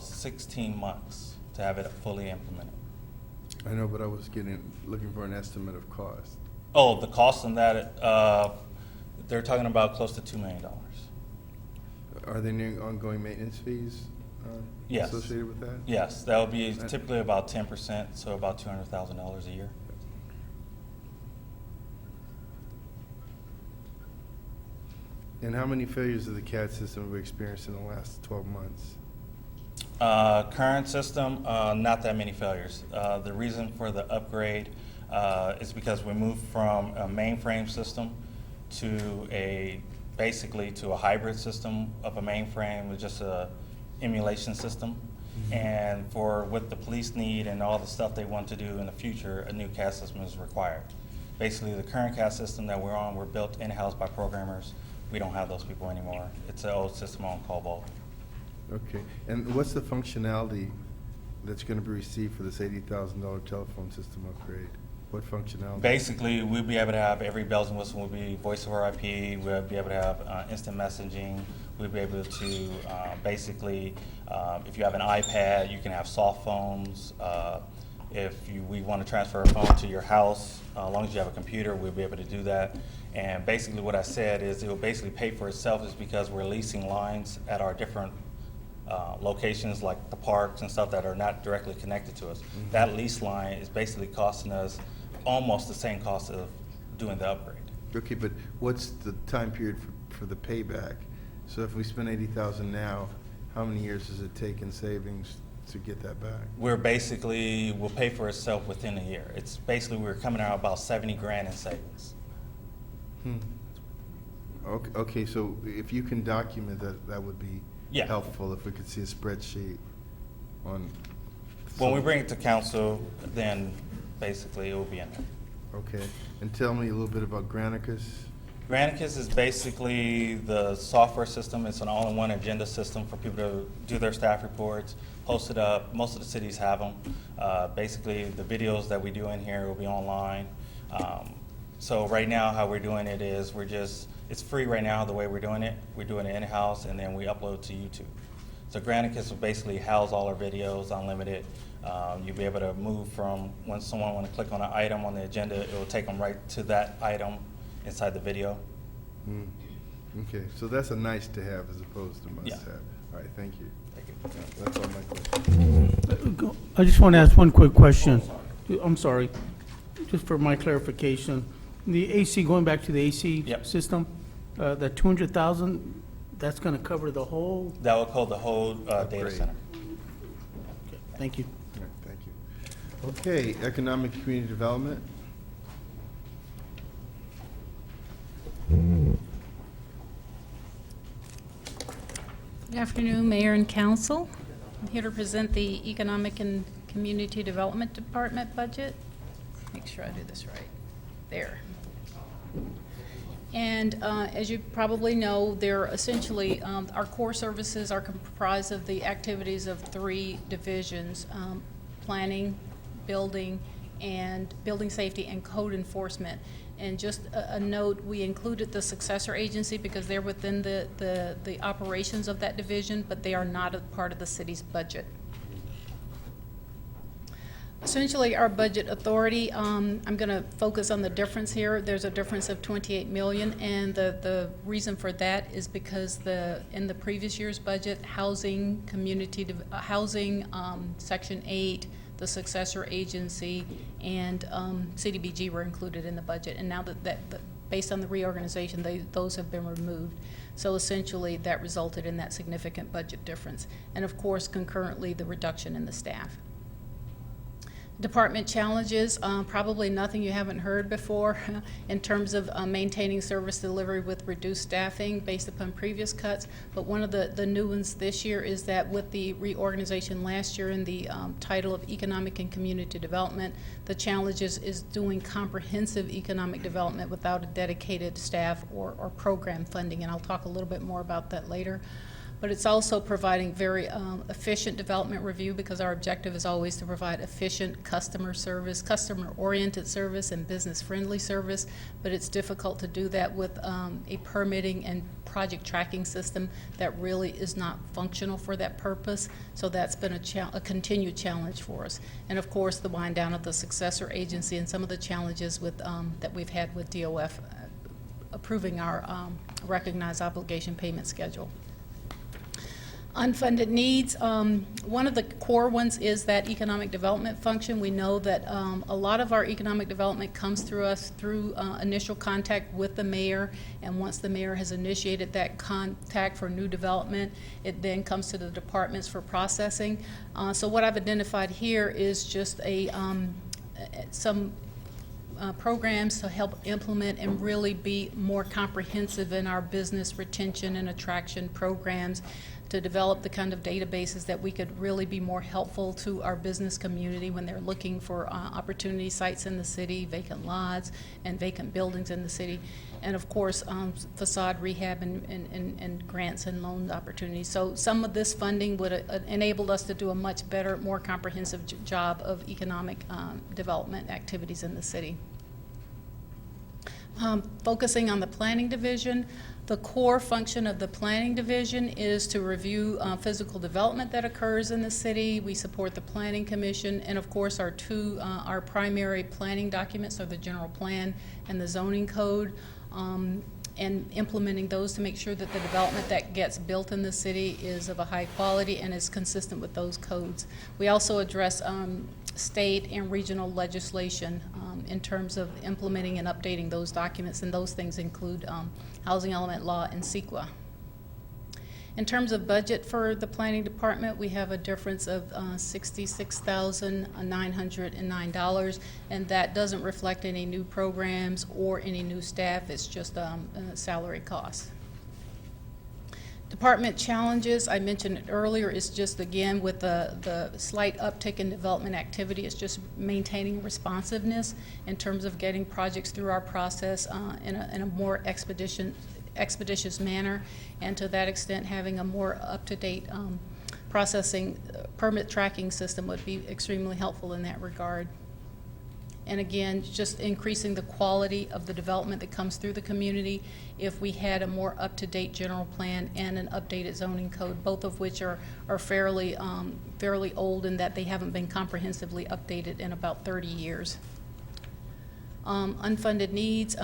16 months to have it fully implemented. I know, but I was looking for an estimate of cost. Oh, the cost on that, they're talking about close to $2 million. Are there any ongoing maintenance fees Yes. associated with that? Yes, that would be typically about 10%, so about $200,000 a year. And how many failures of the CAD system have we experienced in the last 12 months? Current system, not that many failures. The reason for the upgrade is because we moved from a mainframe system to basically to a hybrid system of a mainframe with just a emulation system. And for what the police need and all the stuff they want to do in the future, a new CAD system is required. Basically, the current CAD system that we're on, we're built in-house by programmers. We don't have those people anymore. It's an old system on COBOL. Okay, and what's the functionality that's going to be received for this $80,000 telephone system upgrade? What functionality? Basically, we'll be able to have every bells and whistles. Will be voice over IP. We'll be able to have instant messaging. We'll be able to basically, if you have an iPad, you can have soft phones. We want to transfer a phone to your house, as long as you have a computer, we'll be able to do that. And basically what I said is it will basically pay for itself is because we're leasing lines at our different locations like the parks and stuff that are not directly connected to us. Mm-hmm. That lease line is basically costing us almost the same cost of doing the upgrade. Okay, but what's the time period for the payback? So if we spend $80,000 now, how many years does it take in savings to get that back? We'll pay for itself within a year. It's basically, we're coming out about 70 grand in savings. Okay, so if you can document that, that would be Yeah. helpful if we could see a spreadsheet on. When we bring it to council, then basically it will be in there. Okay, and tell me a little bit about Granicus. Granicus is basically the software system. It's an all-in-one agenda system for people to do their staff reports, post it up. Most of the cities have them. Basically, the videos that we do in here will be online. So right now, how we're doing it is it's free right now the way we're doing it. We're doing it in-house, and then we upload to YouTube. So Granicus will basically house all our videos, unlimited. You'll be able to move from when someone want to click on an item on the agenda, it will take them right to that item inside the video. Okay, so that's a nice to have as opposed to must Yeah. have. All right, thank you. Thank you. That's all my questions. I just want to ask one quick question. I'm sorry, just for my clarification. The AC, going back to the AC Yep. system, that 200,000, that's going to cover the whole? That will code the whole data Upgrade. center. Okay, thank you. All right, thank you. Okay, economic community development. Good afternoon, Mayor and Council. I'm here to present the Economic and Community Development Department budget. Make sure I do this right. There. And as you probably know, they're essentially, our core services are comprised of the activities of 3 divisions, planning, building, and building safety and code enforcement. And just a note, we included the successor agency because they're within the operations of that division, but they are not a part of the city's budget. Essentially, our budget authority, I'm going to focus on the difference here. There's a difference of $28 million, and the reason for that is because in the previous year's budget, housing, Section 8, the successor agency, and CDBG were included in the budget. And now that based on the reorganization, those have been removed. So essentially, that resulted in that significant budget difference. And of course, concurrently, the reduction in the staff. Department challenges, probably nothing you haven't heard before in terms of maintaining service delivery with reduced staffing based upon previous cuts. But one of the new ones this year is that with the reorganization last year in the title of Economic and Community Development, the challenge is doing comprehensive economic development without a dedicated staff or program funding. And I'll talk a little bit more about that later. But it's also providing very efficient development review, because our objective is always to provide efficient customer service, customer-oriented service, and business-friendly service. But it's difficult to do that with a permitting and project tracking system that really is not functional for that purpose. So that's been a continued challenge for us. And of course, the wind down of the successor agency and some of the challenges with that we've had with DOF approving our recognized obligation payment schedule. Unfunded needs, one of the core ones is that economic development function. We know that a lot of our economic development comes through us through initial contact with the mayor, and once the mayor has initiated that contact for new development, it then comes to the departments for processing. So what I've identified here is just some programs to help implement and really be more comprehensive in our business retention and attraction programs, to develop the kind of databases that we could really be more helpful to our business community when they're looking for opportunity sites in the city, vacant lots, and vacant buildings in the city. And of course, facade rehab and grants and loan opportunities. So some of this funding would enable us to do a much better, more comprehensive job of economic development activities in the city. Focusing on the planning division, the core function of the planning division is to review physical development that occurs in the city. We support the planning commission, and of course our primary planning documents are the general plan and the zoning code, and implementing those to make sure that the development that gets built in the city is of a high quality and is consistent with those codes. We also address state and regional legislation in terms of implementing and updating those documents, and those things include housing element law and CEQA. In terms of budget for the planning department, we have a difference of $66,909, and that doesn't reflect any new programs or any new staff. It's just salary costs. Department challenges, I mentioned it earlier, is just, again, with the slight uptick in development activity, it's just maintaining responsiveness in terms of getting projects through our process in a more expeditious manner, and to that extent, having a more up-to-date processing permit tracking system would be extremely helpful in that regard. And again, just increasing the quality of the development that comes through the community if we had a more up-to-date general plan and an updated zoning code, both of which are fairly old in that they haven't been comprehensively updated in about 30 years. Unfunded needs,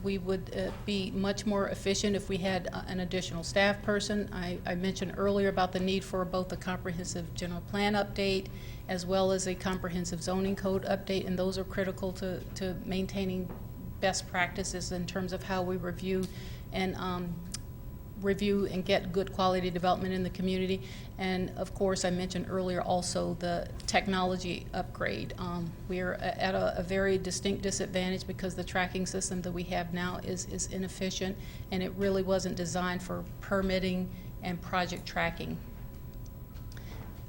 we would be much more efficient if we had an additional staff person. I mentioned earlier about the need for both a comprehensive general plan update as well as a comprehensive zoning code update, and those are critical to maintaining best practices in terms of how we review and get good quality development in the community. And of course, I mentioned earlier also the technology upgrade. We are at a very distinct disadvantage because the tracking system that we have now is inefficient, and it really wasn't designed for permitting and project tracking.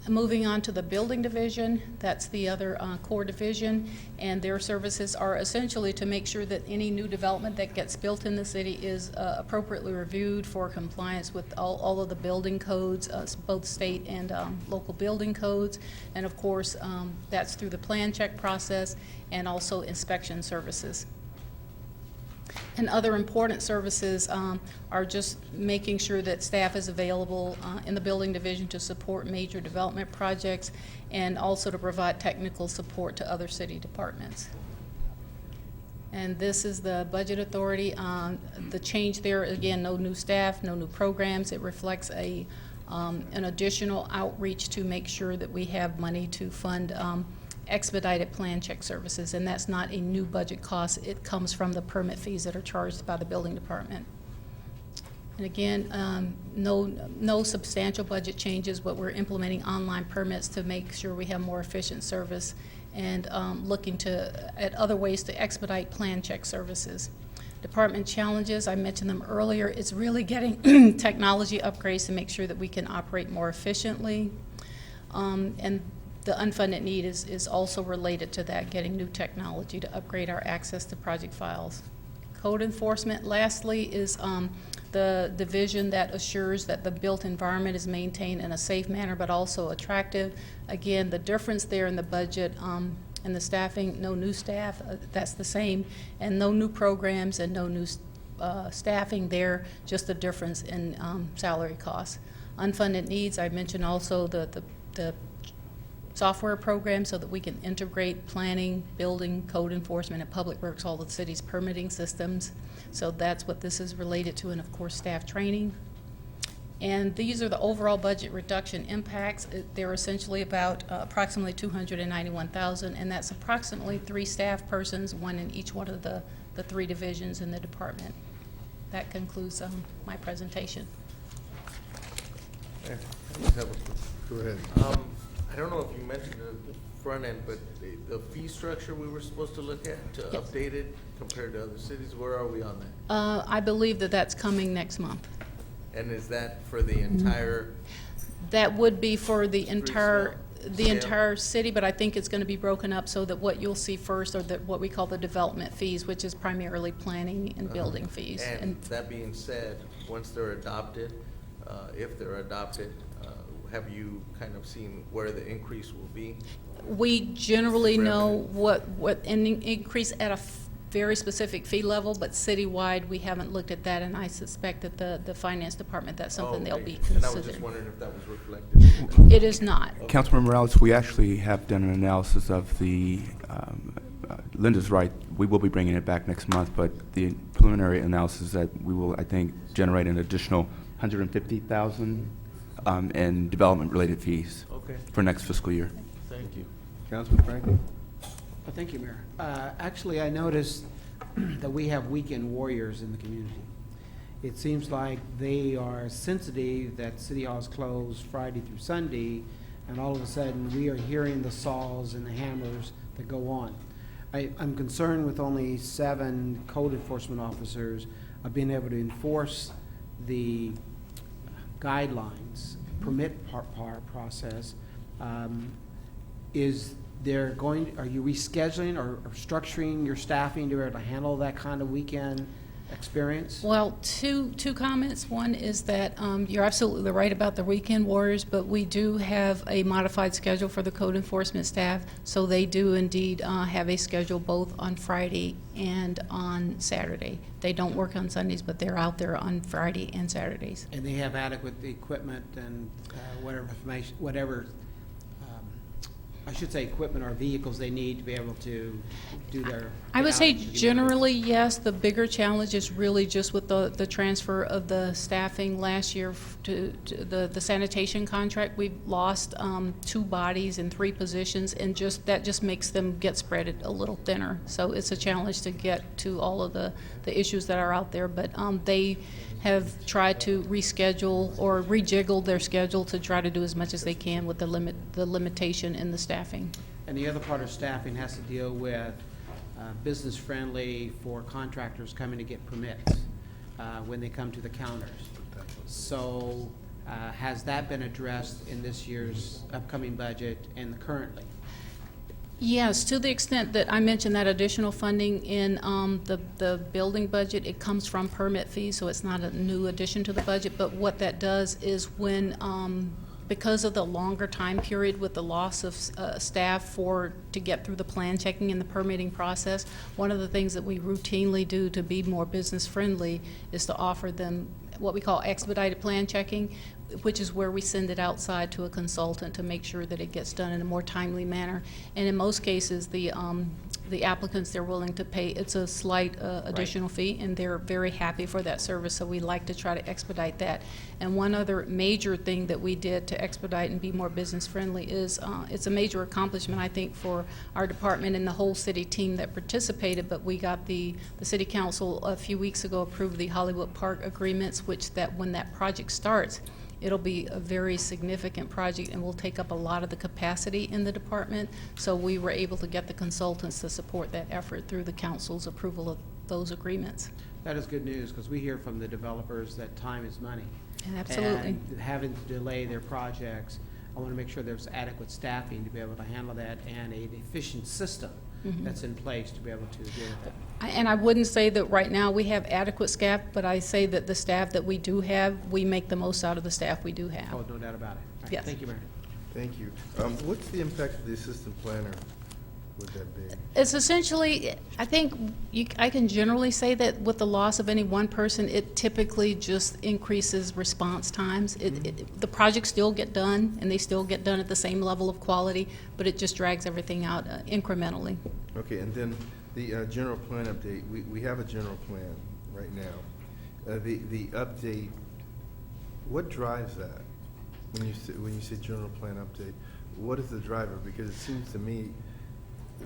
Moving on to the building division, that's the other core division, and their services are essentially to make sure that any new development that gets built in the city is appropriately reviewed for compliance with all of the building codes, both state and local building codes, and of course that's through the plan check process and also inspection services. And other important services are just making sure that staff is available in the building division to support major development projects and also to provide technical support to other city departments. And this is the budget authority. The change there, again, no new staff, no new programs. It reflects an additional outreach to make sure that we have money to fund expedited plan check services, and that's not a new budget cost. It comes from the permit fees that are charged by the building department. And again, no substantial budget changes, but we're implementing online permits to make sure we have more efficient service and looking at other ways to expedite plan check services. Department challenges, I mentioned them earlier, it's really getting technology upgrades to make sure that we can operate more efficiently. And the unfunded need is also related to that, getting new technology to upgrade our access to project files. Code enforcement, lastly, is the division that assures that the built environment is maintained in a safe manner but also attractive. Again, the difference there in the budget and the staffing, no new staff, that's the same, and no new programs and no new staffing there, just the difference in salary costs. Unfunded needs, I mentioned also the software program so that we can integrate planning, building, code enforcement, and public works, all the city's permitting systems. So that's what this is related to, and of course staff training. And these are the overall budget reduction impacts. They're essentially about approximately $291,000, and that's approximately 3 staff persons, 1 in each one of the 3 divisions in the department. That concludes my presentation. Yeah, I just have a- Go ahead. I don't know if you mentioned the front end, but the fee structure we were supposed to look at to Yes. update it compared to other cities, where are we on that? I believe that that's coming next month. And is that for the entire, That would be for the Street entire, scale? the entire city, but I think it's going to be broken up so that what you'll see first are what we call the development fees, which is primarily planning and building fees. and that being said, once they're adopted, if they're adopted, have you kind of seen where the increase will be? We generally know Revenue. what an increase at a very specific fee level, but citywide, we haven't looked at that, and I suspect that the finance department, that's something they'll be Okay. And I was just considering. wondering if that was reflected. It is not. Councilmember Morales, we actually have done an analysis of the, Linda's right, we will be bringing it back next month, but the preliminary analysis that we will, I think, generate an additional $150,000 in development-related fees Okay, for next fiscal year. thank you. Councilman Franklin? Well, thank you, Mayor. Actually, I noticed that we have weekend warriors in the community. It seems like they are sensitive that City Hall is closed Friday through Sunday, and all of a sudden, we are hearing the saws and the hammers that go on. I'm concerned with only 7 code enforcement officers of being able to enforce the guidelines, permit process. Is there are you rescheduling or structuring your staffing to be able to handle that kind of weekend experience? Well, two comments. One is that you're absolutely right about the weekend warriors, but we do have a modified schedule for the code enforcement staff, so they do indeed have a schedule both on Friday and on Saturday. They don't work on Sundays, but they're out there on Friday and Saturdays. And they have adequate equipment and whatever I should say equipment or vehicles they need to be able to do their. I would say outreach to the community. generally, yes. The bigger challenge is really just with the transfer of the staffing last year to the sanitation contract. We've lost 2 bodies and 3 positions, and that just makes them get spread a little thinner. So it's a challenge to get to all of the issues that are out there. But they have tried to reschedule or rejiggle their schedule to try to do as much as they can with the limitation in the staffing. And the other part of staffing has to deal with business friendly for contractors coming to get permits when they come to the counters. So has that been addressed in this year's upcoming budget and currently? Yes, to the extent that I mentioned that additional funding in the building budget, it comes from permit fees, so it's not a new addition to the budget. But what that does is when, because of the longer time period with the loss of staff to get through the plan checking and the permitting process, one of the things that we routinely do to be more business friendly is to offer them what we call expedited plan checking, which is where we send it outside to a consultant to make sure that it gets done in a more timely manner. And in most cases, the the applicants, they're willing to pay. It's a slight additional fee, and they're very happy for that service, so we like to try to expedite that. And one other major thing that we did to expedite and be more business-friendly is, it's a major accomplishment, I think, for our department and the whole city team that participated, but we got the city council a few weeks ago approved the Hollywood Park agreements, which that when that project starts, it'll be a very significant project and will take up a lot of the capacity in the department. So we were able to get the consultants to support that effort through the council's approval of those agreements. That is good news, because we hear from the developers that time is money. And absolutely. And having to delay their projects, I want to make sure there's adequate staffing to be able to handle that and an efficient system that's in place to be able to deal with that. And I wouldn't say that right now we have adequate staff, but I say that the staff that we do have, we make the most out of the staff we do have. Oh, no doubt about it. All right, Yes. Thank you, Mayor. Thank you. What's the impact of the assistant planner with that being? It's essentially, I think I can generally say that with the loss of any one person, it typically just increases response times. The projects still get done, and they still get done at the same level of quality, but it just drags everything out incrementally. Okay, and then the general plan update, we have a general plan right now. The update, what drives that? When you say general plan update, what is the driver? Because it seems to me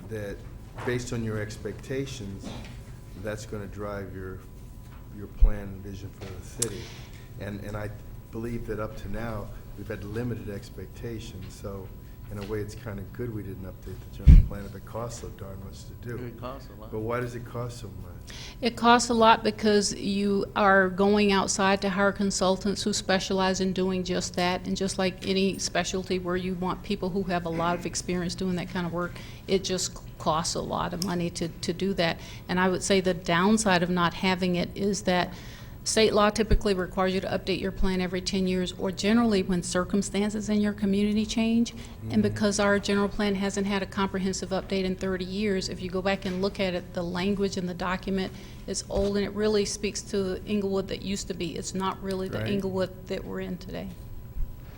that based on your expectations, that's going to drive your plan and vision for the city. And I believe that up to now, we've had limited expectations, so in a way, it's kind of good we didn't update the general plan if it costs so darn much to do. It costs a lot. But why does it cost so much? It costs a lot because you are going outside to hire consultants who specialize in doing just that. And just like any specialty where you want people who have a lot of experience doing that kind of work, it just costs a lot of money to do that. And I would say the downside of not having it is that state law typically requires you to update your plan every 10 years, or generally when circumstances in your community change. And because our general plan hasn't had a comprehensive update in 30 years, if you go back and look at it, the language in the document is old, and it really speaks to the Inglewood that used to be. It's not really the Right. Inglewood that we're in today.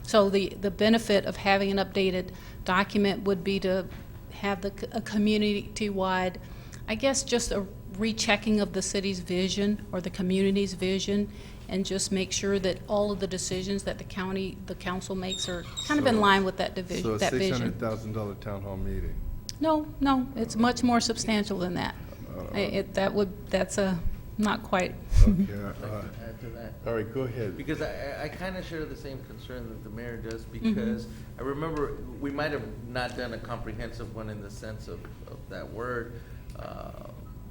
So the benefit of having an updated document would be to have a community-wide, I guess, just a rechecking of the city's vision or the community's vision, and just make sure that all of the decisions that the council makes are kind of in line with that division, So a that vision. $600,000 town hall meeting. No, it's much more substantial than that. That's not quite. Okay, Add to that. all right, go ahead. Because I kind of share the same concern that the mayor does, because I remember we might have not done a comprehensive one in the sense of that word,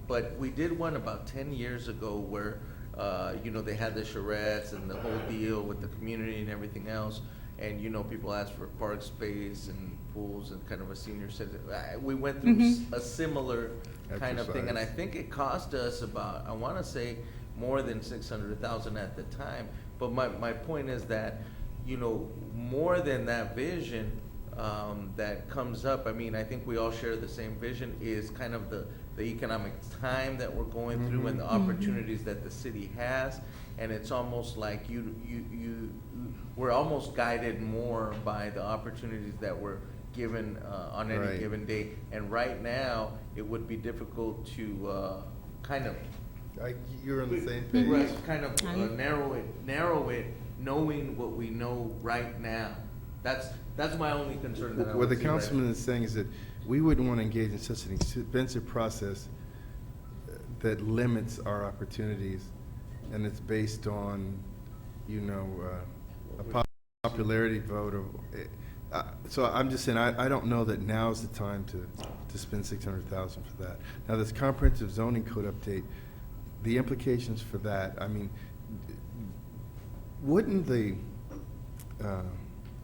but we did one about 10 years ago where, they had the charrettes and the whole deal with the community and everything else. And, people asked for park space and pools and kind of a senior citizen. We went through a similar kind of thing. And I think it cost us about, I want to say, more than $600,000 at the time. But my point is that, more than that vision that comes up, I mean, I think we all share the same vision, is kind of the economic time that we're going through and the opportunities that the city has. And it's almost like we're almost guided more by the opportunities that we're given on any Right. given day. And right now, it would be difficult to kind of You're on the same page. right, kind of narrow it, knowing what we know right now. That's my only concern that I What the would see right councilman is saying is that we wouldn't want to engage in such an expensive process that limits our opportunities, and it's based on, a popularity vote. So I'm just saying, I don't know that now's the time to spend $600,000 for that. Now, this comprehensive zoning code update, the implications for that, I mean, wouldn't the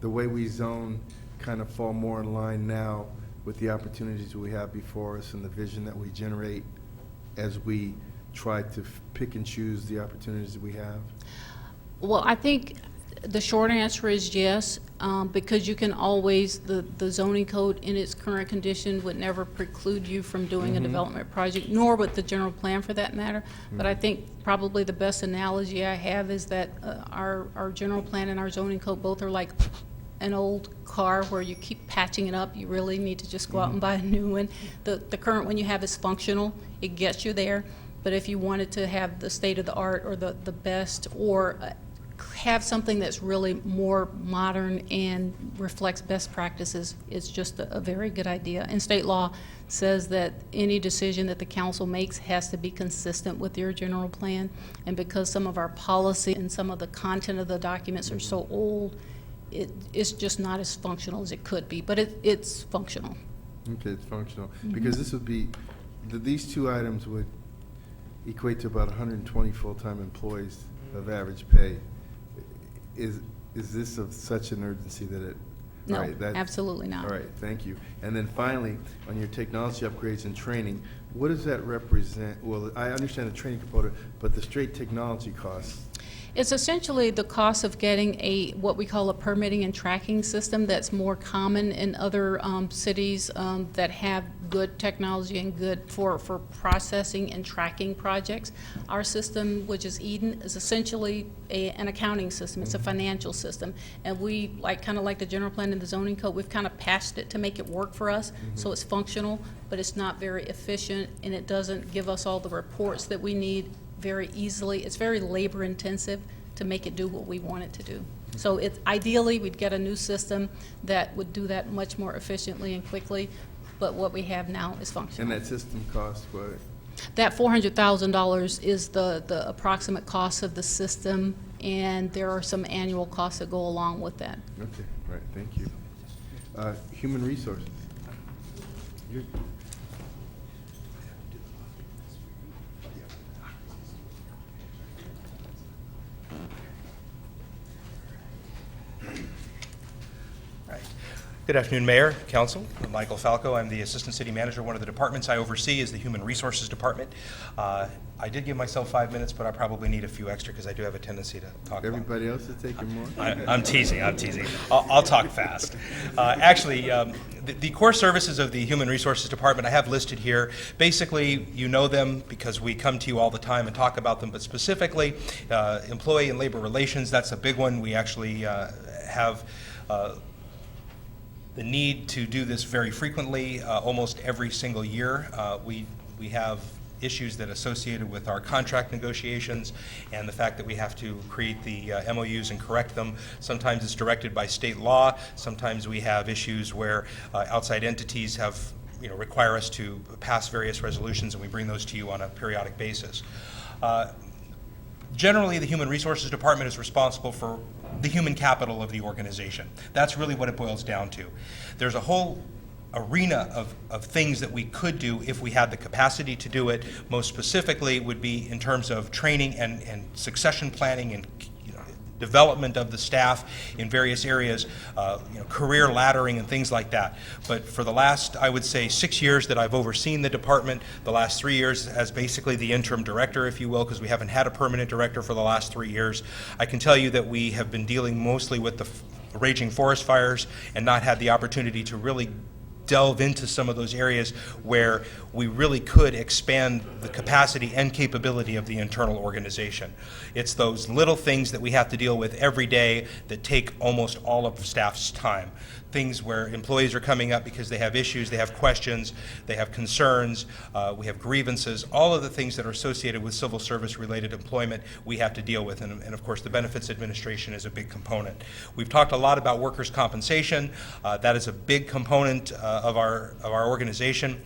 way we zone kind of fall more in line now with the opportunities we have before us and the vision that we generate as we try to pick and choose the opportunities that we have? Well, I think the short answer is yes, because you can always, the zoning code in its current condition would never preclude you from doing a development project, nor would the general plan for that matter. But I think probably the best analogy I have is that our general plan and our zoning code both are like an old car where you keep patching it up, you really need to just go out and buy a new one. The current one you have is functional, it gets you there, but if you wanted to have the state of the art or the best, or have something that's really more modern and reflects best practices, it's just a very good idea. And state law says that any decision that the council makes has to be consistent with your general plan. And because some of our policy and some of the content of the documents are so old, it's just not as functional as it could be, but it's functional. Okay, it's functional. Because this would be, these two items would equate to about 120 full-time employees of average pay. Is this of such an urgency that it? No, all right, absolutely not. All right, thank you. And then finally, on your technology upgrades and training, what does that represent? Well, I understand the training component, but the straight technology costs. It's essentially the cost of getting what we call a permitting and tracking system that's more common in other cities that have good technology and good for processing and tracking projects. Our system, which is Eden, is essentially an accounting system. It's a financial system. And we, kind of like the general plan and the zoning code, we've kind of patched it to make it work for us. So it's functional, but it's not very efficient, and it doesn't give us all the reports that we need very easily. It's very labor intensive to make it do what we want it to do. So ideally we'd get a new system that would do that much more efficiently and quickly, but what we have now is functional. And that system costs what? That $400,000 is the approximate cost of the system, and there are some annual costs that go along with that. Okay, all right, thank you. Human resources. You're- Good afternoon, Mayor, Council. I'm Michael Falco. I'm the Assistant City Manager. One of the departments I oversee is the Human Resources Department. I did give myself 5 minutes, but I probably need a few extra because I do have a tendency to talk. Everybody else is taking more? I'm teasing. I'll talk fast. Actually, the core services of the Human Resources Department I have listed here. Basically, you know them because we come to you all the time and talk about them, but specifically, employee and labor relations, that's a big one. We actually have the need to do this very frequently, almost every single year. We have issues that are associated with our contract negotiations and the fact that we have to create the MOUs and correct them. Sometimes it's directed by state law. Sometimes we have issues where outside entities have, require us to pass various resolutions, and we bring those to you on a periodic basis. Generally, the Human Resources Department is responsible for the human capital of the organization. That's really what it boils down to. There's a whole arena of things that we could do if we had the capacity to do it. Most specifically would be in terms of training and succession planning and development of the staff in various areas, career laddering and things like that. But for the last, I would say, 6 years that I've overseen the department, the last 3 years as basically the interim director, if you will, because we haven't had a permanent director for the last 3 years, I can tell you that we have been dealing mostly with the raging forest fires and not had the opportunity to really delve into some of those areas where we really could expand the capacity and capability of the internal organization. It's those little things that we have to deal with every day that take almost all of the staff's time. Things where employees are coming up because they have issues, they have questions, they have concerns, we have grievances, all of the things that are associated with civil service related employment we have to deal with, and of course the benefits administration is a big component. We've talked a lot about workers' compensation. That is a big component of our organization.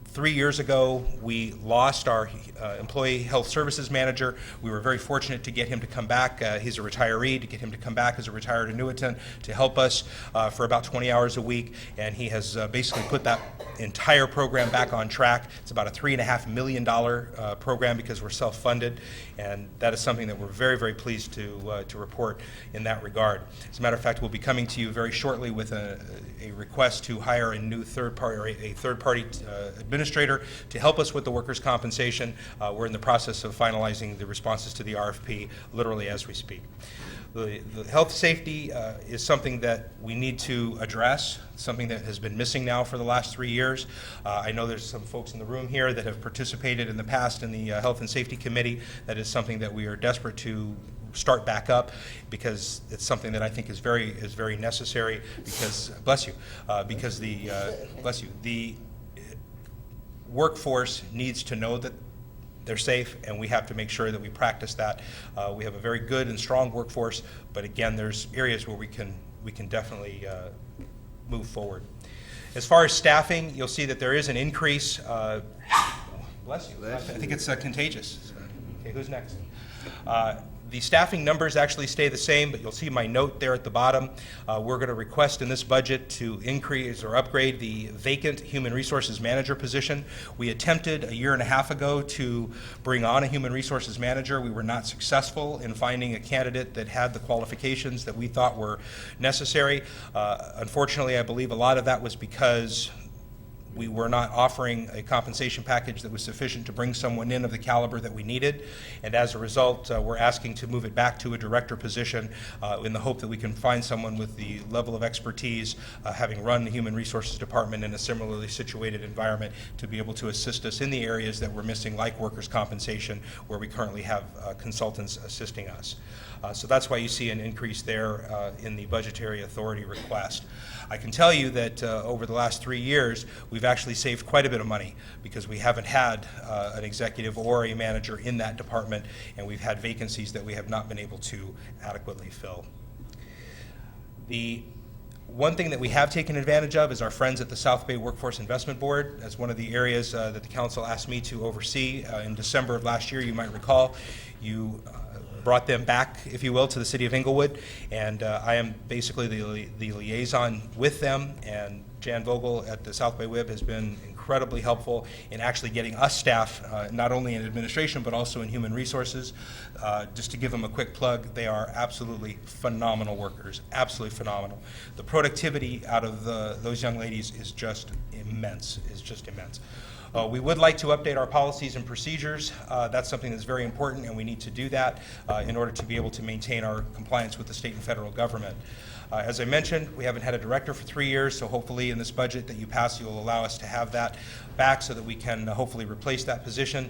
3 years ago, we lost our employee health services manager. We were very fortunate to get him to come back. He's a retiree, to get him to come back as a retired annuitant to help us for about 20 hours a week. And he has basically put that entire program back on track. It's about a $3.5 million program because we're self-funded. And that is something that we're very, very pleased to report in that regard. As a matter of fact, we'll be coming to you very shortly with a request to hire a new third-party or a third-party administrator to help us with the workers' compensation. We're in the process of finalizing the responses to the RFP literally as we speak. The health safety is something that we need to address, something that has been missing now for the last 3 years. I know there's some folks in the room here that have participated in the past in the Health and Safety Committee. That is something that we are desperate to start back up, because it's something that I think is very necessary, because, bless you, because the workforce needs to know that they're safe, and we have to make sure that we practice that. We have a very good and strong workforce, but again, there's areas where we can definitely move forward. As far as staffing, you'll see that there is an increase. Bless you. I think it's contagious. Okay, who's next? The staffing numbers actually stay the same, but you'll see my note there at the bottom. We're going to request in this budget to increase or upgrade the vacant human resources manager position. We attempted a year and a half ago to bring on a human resources manager. We were not successful in finding a candidate that had the qualifications that we thought were necessary. Unfortunately, I believe a lot of that was because we were not offering a compensation package that was sufficient to bring someone in of the caliber that we needed, and as a result, we're asking to move it back to a director position in the hope that we can find someone with the level of expertise, having run the Human Resources Department in a similarly situated environment, to be able to assist us in the areas that we're missing, like workers' compensation, where we currently have consultants assisting us. So that's why you see an increase there in the budgetary authority request. I can tell you that over the last 3 years, we've actually saved quite a bit of money, because we haven't had an executive or a manager in that department, and we've had vacancies that we have not been able to adequately fill. The one thing that we have taken advantage of is our friends at the South Bay Workforce Investment Board. That's one of the areas that the council asked me to oversee. In December of last year, you might recall, you brought them back, if you will, to the city of Inglewood, and I am basically the liaison with them, and Jan Vogel at the South Bay WIB has been incredibly helpful in actually getting us staff, not only in administration but also in human resources. Just to give them a quick plug, they are absolutely phenomenal workers, absolutely phenomenal. The productivity out of those young ladies is just immense, We would like to update our policies and procedures. That's something that's very important, and we need to do that in order to be able to maintain our compliance with the state and federal government. As I mentioned, we haven't had a director for 3 years, so hopefully in this budget that you pass, you'll allow us to have that back so that we can hopefully replace that position,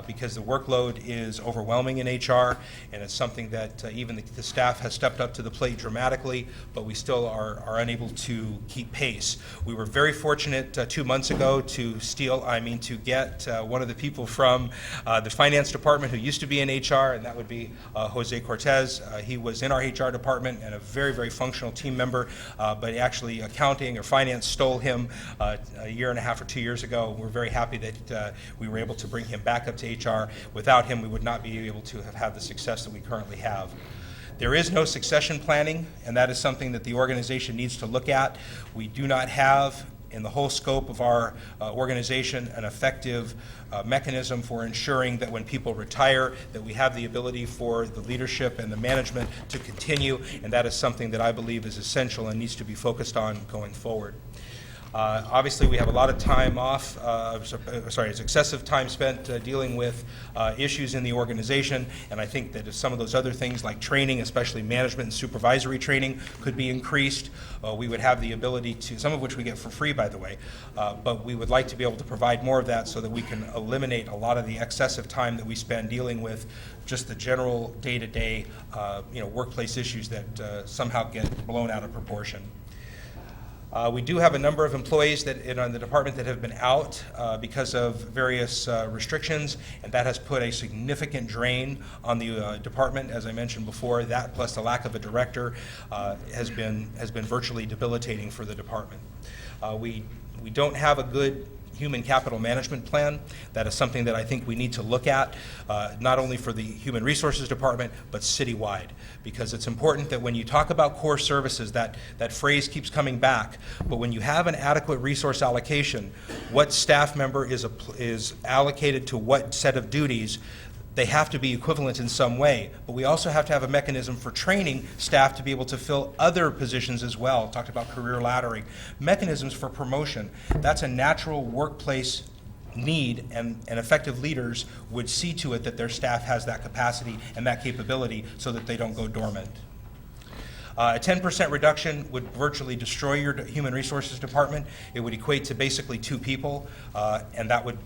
because the workload is overwhelming in HR, and it's something that even the staff has stepped up to the plate dramatically, but we still are unable to keep pace. We were very fortunate 2 months ago to get one of the people from the finance department who used to be in HR, and that would be Jose Cortez. He was in our HR department and a very, very functional team member, but actually accounting or finance stole him a year and a half or 2 years ago. We're very happy that we were able to bring him back up to HR. Without him, we would not be able to have had the success that we currently have. There is no succession planning, and that is something that the organization needs to look at. We do not have, in the whole scope of our organization, an effective mechanism for ensuring that when people retire, that we have the ability for the leadership and the management to continue, and that is something that I believe is essential and needs to be focused on going forward. Obviously, we have a lot of time off, it's excessive time spent dealing with issues in the organization, and I think that if some of those other things like training, especially management and supervisory training, could be increased, we would have the ability to, some of which we get for free, by the way, but we would like to be able to provide more of that so that we can eliminate a lot of the excessive time that we spend dealing with just the general day-to-day workplace issues that somehow get blown out of proportion. We do have a number of employees in the department that have been out because of various restrictions, and that has put a significant drain on the department. As I mentioned before, that plus the lack of a director has been virtually debilitating for the department. We don't have a good human capital management plan. That is something that I think we need to look at, not only for the Human Resources Department, but citywide, because it's important that when you talk about core services, that phrase keeps coming back, but when you have an adequate resource allocation, what staff member is allocated to what set of duties, they have to be equivalent in some way, but we also have to have a mechanism for training staff to be able to fill other positions as well. Talked about career laddering, mechanisms for promotion. That's a natural workplace need, and effective leaders would see to it that their staff has that capacity and that capability so that they don't go dormant. A 10% reduction would virtually destroy your human resources department. It would equate to basically 2 people, and that would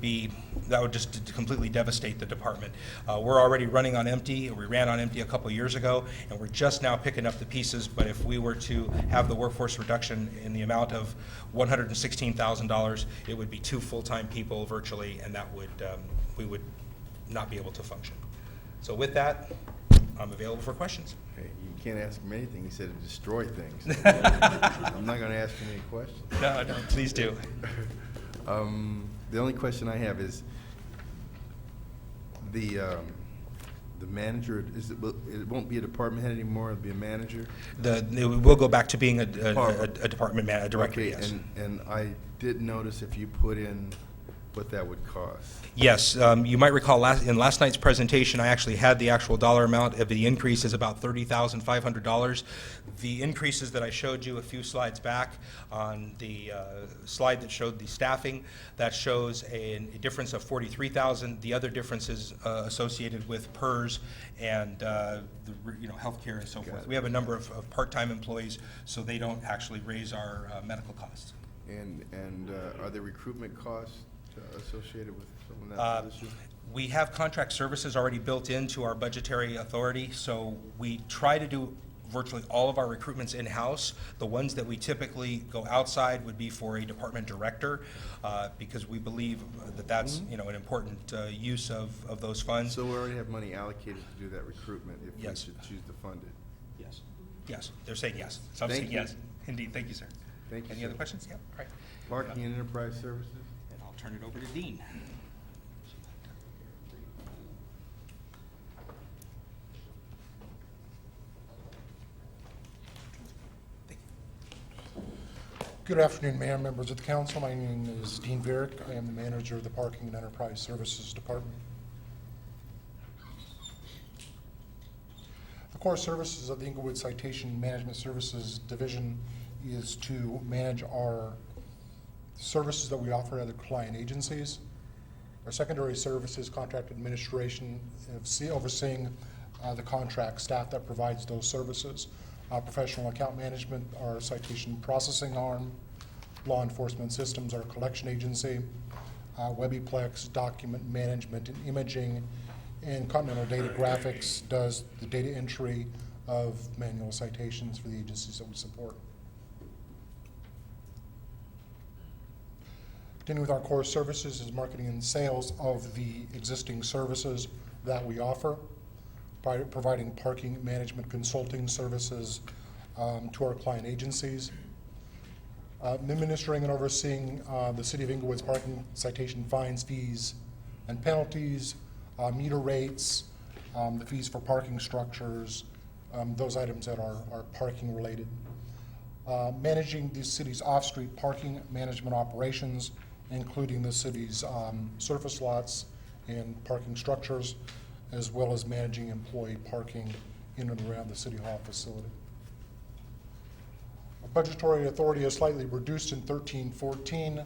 just completely devastate the department. We're already running on empty. We ran on empty a couple years ago, and we're just now picking up the pieces. But if we were to have the workforce reduction in the amount of $116,000, it would be 2 full-time people virtually, and that would we would not be able to function. So with that, I'm available for questions. Hey, you can't ask him anything. He said to destroy things. I'm not going to ask him any questions. No, please do. The only question I have is the manager. It won't be a department head anymore. It'll be a manager. It will go back to being a department director. Okay, Yes. and I did notice if you put in what that would cost. Yes, you might recall in last night's presentation, I actually had the actual dollar amount of the increase is about $30,500. The increases that I showed you a few slides back on the slide that showed the staffing, that shows a difference of $43,000. The other differences associated with PERS and healthcare and so forth. We have a number of part-time employees, so they don't actually raise our medical costs. And are there recruitment costs associated with some of that position? We have contract services already built into our budgetary authority, so we try to do virtually all of our recruitments in-house. The ones that we typically go outside would be for a department director, because we believe that that's an important use of those funds. So we already have money allocated to do that recruitment if Yes. we should choose to fund it. Yes. Yes, they're saying yes. Some Thank saying you. yes. Indeed, thank you, sir. Thank you, Any sir. other questions? Yeah, all right. Parking and enterprise services? And I'll turn it over to Dean. Good afternoon, Mayor, members of the council. My name is Dean Varick. I am the manager of the Parking and Enterprise Services Department. The core services of the Inglewood Citation Management Services Division is to manage our services that we offer to other client agencies. Our secondary services, contract administration, overseeing the contract staff that provides those services. Professional account management, our citation processing arm. Law enforcement systems, our collection agency. Webiplex, document management and imaging. And Continental Data Graphics does the data entry of manual citations for the agencies that we support. Continuing with our core services is marketing and sales of the existing services that we offer, providing parking management consulting services to our client agencies, administering and overseeing the City of Inglewood's parking citation fines, fees, and penalties, meter rates, the fees for parking structures, those items that are parking related. Managing the city's off-street parking management operations, including the city's surface lots and parking structures, as well as managing employee parking in and around the City Hall facility. Our budgetary authority is slightly reduced in 13-14.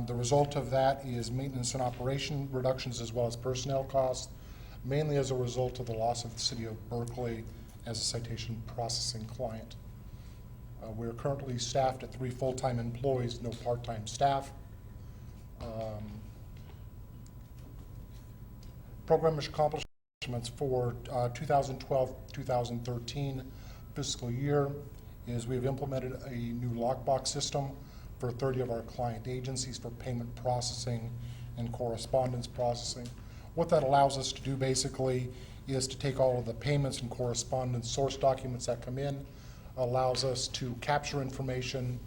The result of that is maintenance and operation reductions as well as personnel costs, mainly as a result of the loss of the City of Berkeley as a citation processing client. We're currently staffed at 3 full-time employees, no part-time staff. Program accomplishments for 2012-2013 fiscal year is we've implemented a new lockbox system for 30 of our client agencies for payment processing and correspondence processing. What that allows us to do basically is to take all of the payments and correspondence source documents that come in, allows us to capture information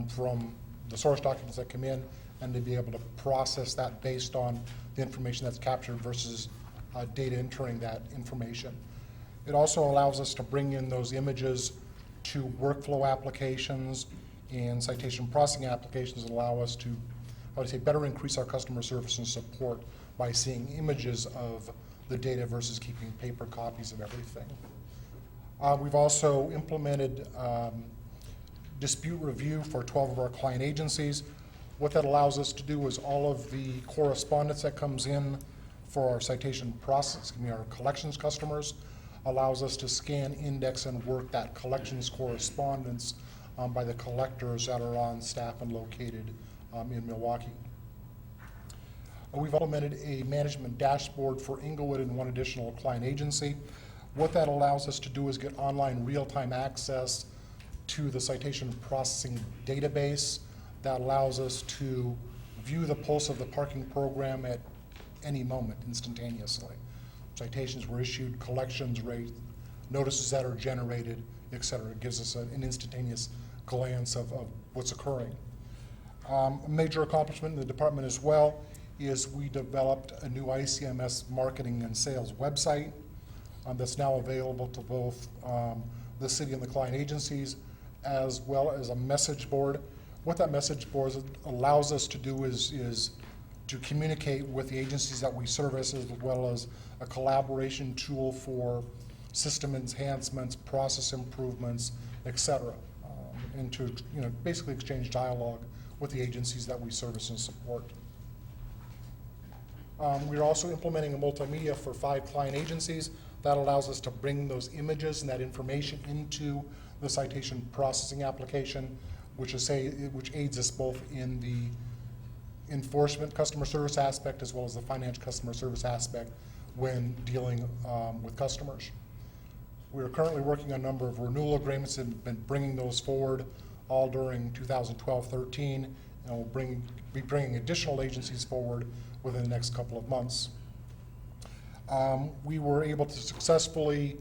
from the source documents that come in, and to be able to process that based on the information that's captured versus data entering that information. It also allows us to bring in those images to workflow applications and citation processing applications that allow us to, I would say, better increase our customer service and support by seeing images of the data versus keeping paper copies of everything. We've also implemented dispute review for 12 of our client agencies. What that allows us to do is all of the correspondence that comes in for our citation process, our collections customers, allows us to scan, index, and work that collections correspondence by the collectors that are on staff and located in Milwaukee. We've implemented a management dashboard for Inglewood and one additional client agency. What that allows us to do is get online real-time access to the citation processing database that allows us to view the pulse of the parking program at any moment instantaneously. Citations were issued, collections rate, notices that are generated, et cetera. It gives us an instantaneous glance of what's occurring. A major accomplishment in the department as well is we developed a new ICMS marketing and sales website that's now available to both the city and the client agencies, as well as a message board. What that message board allows us to do is to communicate with the agencies that we service, as well as a collaboration tool for system enhancements, process improvements, et cetera, and to basically exchange dialogue with the agencies that we service and support. We're also implementing a multimedia for 5 client agencies that allows us to bring those images and that information into the citation processing application, which aids us both in the enforcement customer service aspect as well as the financial customer service aspect when dealing with customers. We're currently working on a number of renewal agreements and been bringing those forward all during 2012-13, and we'll be bringing additional agencies forward within the next couple of months. We were able to successfully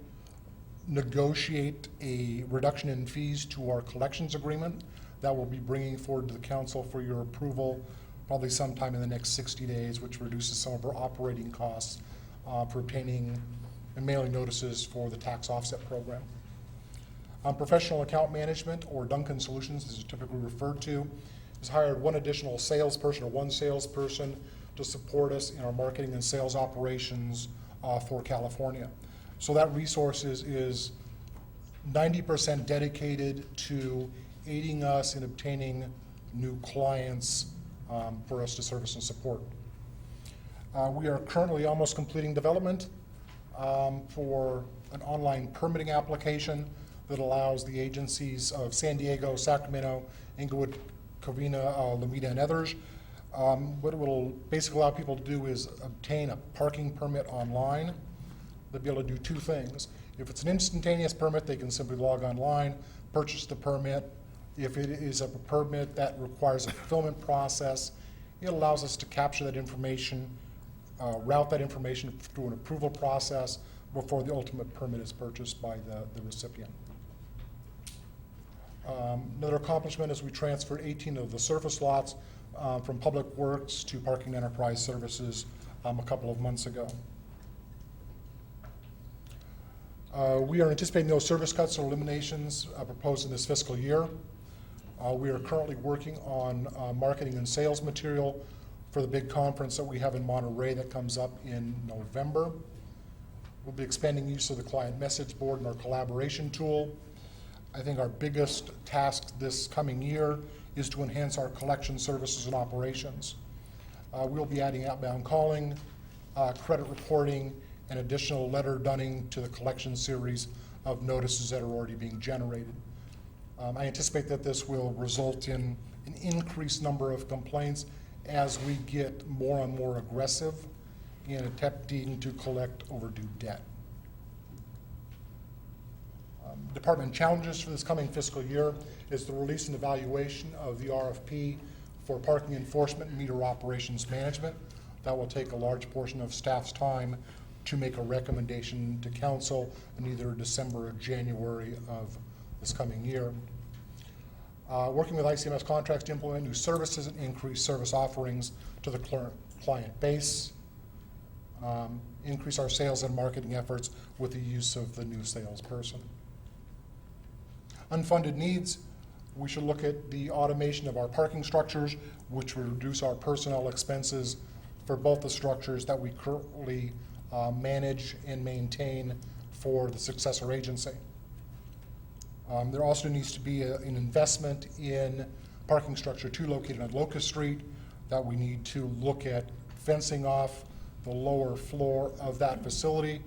negotiate a reduction in fees to our collections agreement that we'll be bringing forward to the council for your approval probably sometime in the next 60 days, which reduces some of our operating costs for obtaining and mailing notices for the tax offset program. Professional account management, or Duncan Solutions, as it's typically referred to, has hired one additional salesperson or one salesperson to support us in our marketing and sales operations for California. So that resource is 90% dedicated to aiding us in obtaining new clients for us to service and support. We are currently almost completing development for an online permitting application that allows the agencies of San Diego, Sacramento, Inglewood, Covina, Lomita, and others. What it will basically allow people to do is obtain a parking permit online. They'll be able to do 2 things. If it's an instantaneous permit, they can simply log online, purchase the permit. If it is a permit that requires a fulfillment process, it allows us to capture that information, route that information through an approval process before the ultimate permit is purchased by the recipient. Another accomplishment is we transferred 18 of the surface lots from Public Works to Parking Enterprise Services a couple of months ago. We are anticipating no service cuts or eliminations proposed in this fiscal year. We are currently working on marketing and sales material for the big conference that we have in Monterey that comes up in November. We'll be expanding use of the client message board and our collaboration tool. I think our biggest task this coming year is to enhance our collection services and operations. We'll be adding outbound calling, credit reporting, and additional letter dunning to the collection series of notices that are already being generated. I anticipate that this will result in an increased number of complaints as we get more and more aggressive in attempting to collect overdue debt. Department challenges for this coming fiscal year is the release and evaluation of the RFP for parking enforcement and meter operations management. That will take a large portion of staff's time to make a recommendation to council in either December or January of this coming year. Working with ICMS contracts to implement new services and increase service offerings to the client base. Increase our sales and marketing efforts with the use of the new salesperson. Unfunded needs, we should look at the automation of our parking structures, which will reduce our personnel expenses for both the structures that we currently manage and maintain for the successor agency. There also needs to be an investment in parking structure 2 located on Locust Street that we need to look at fencing off the lower floor of that facility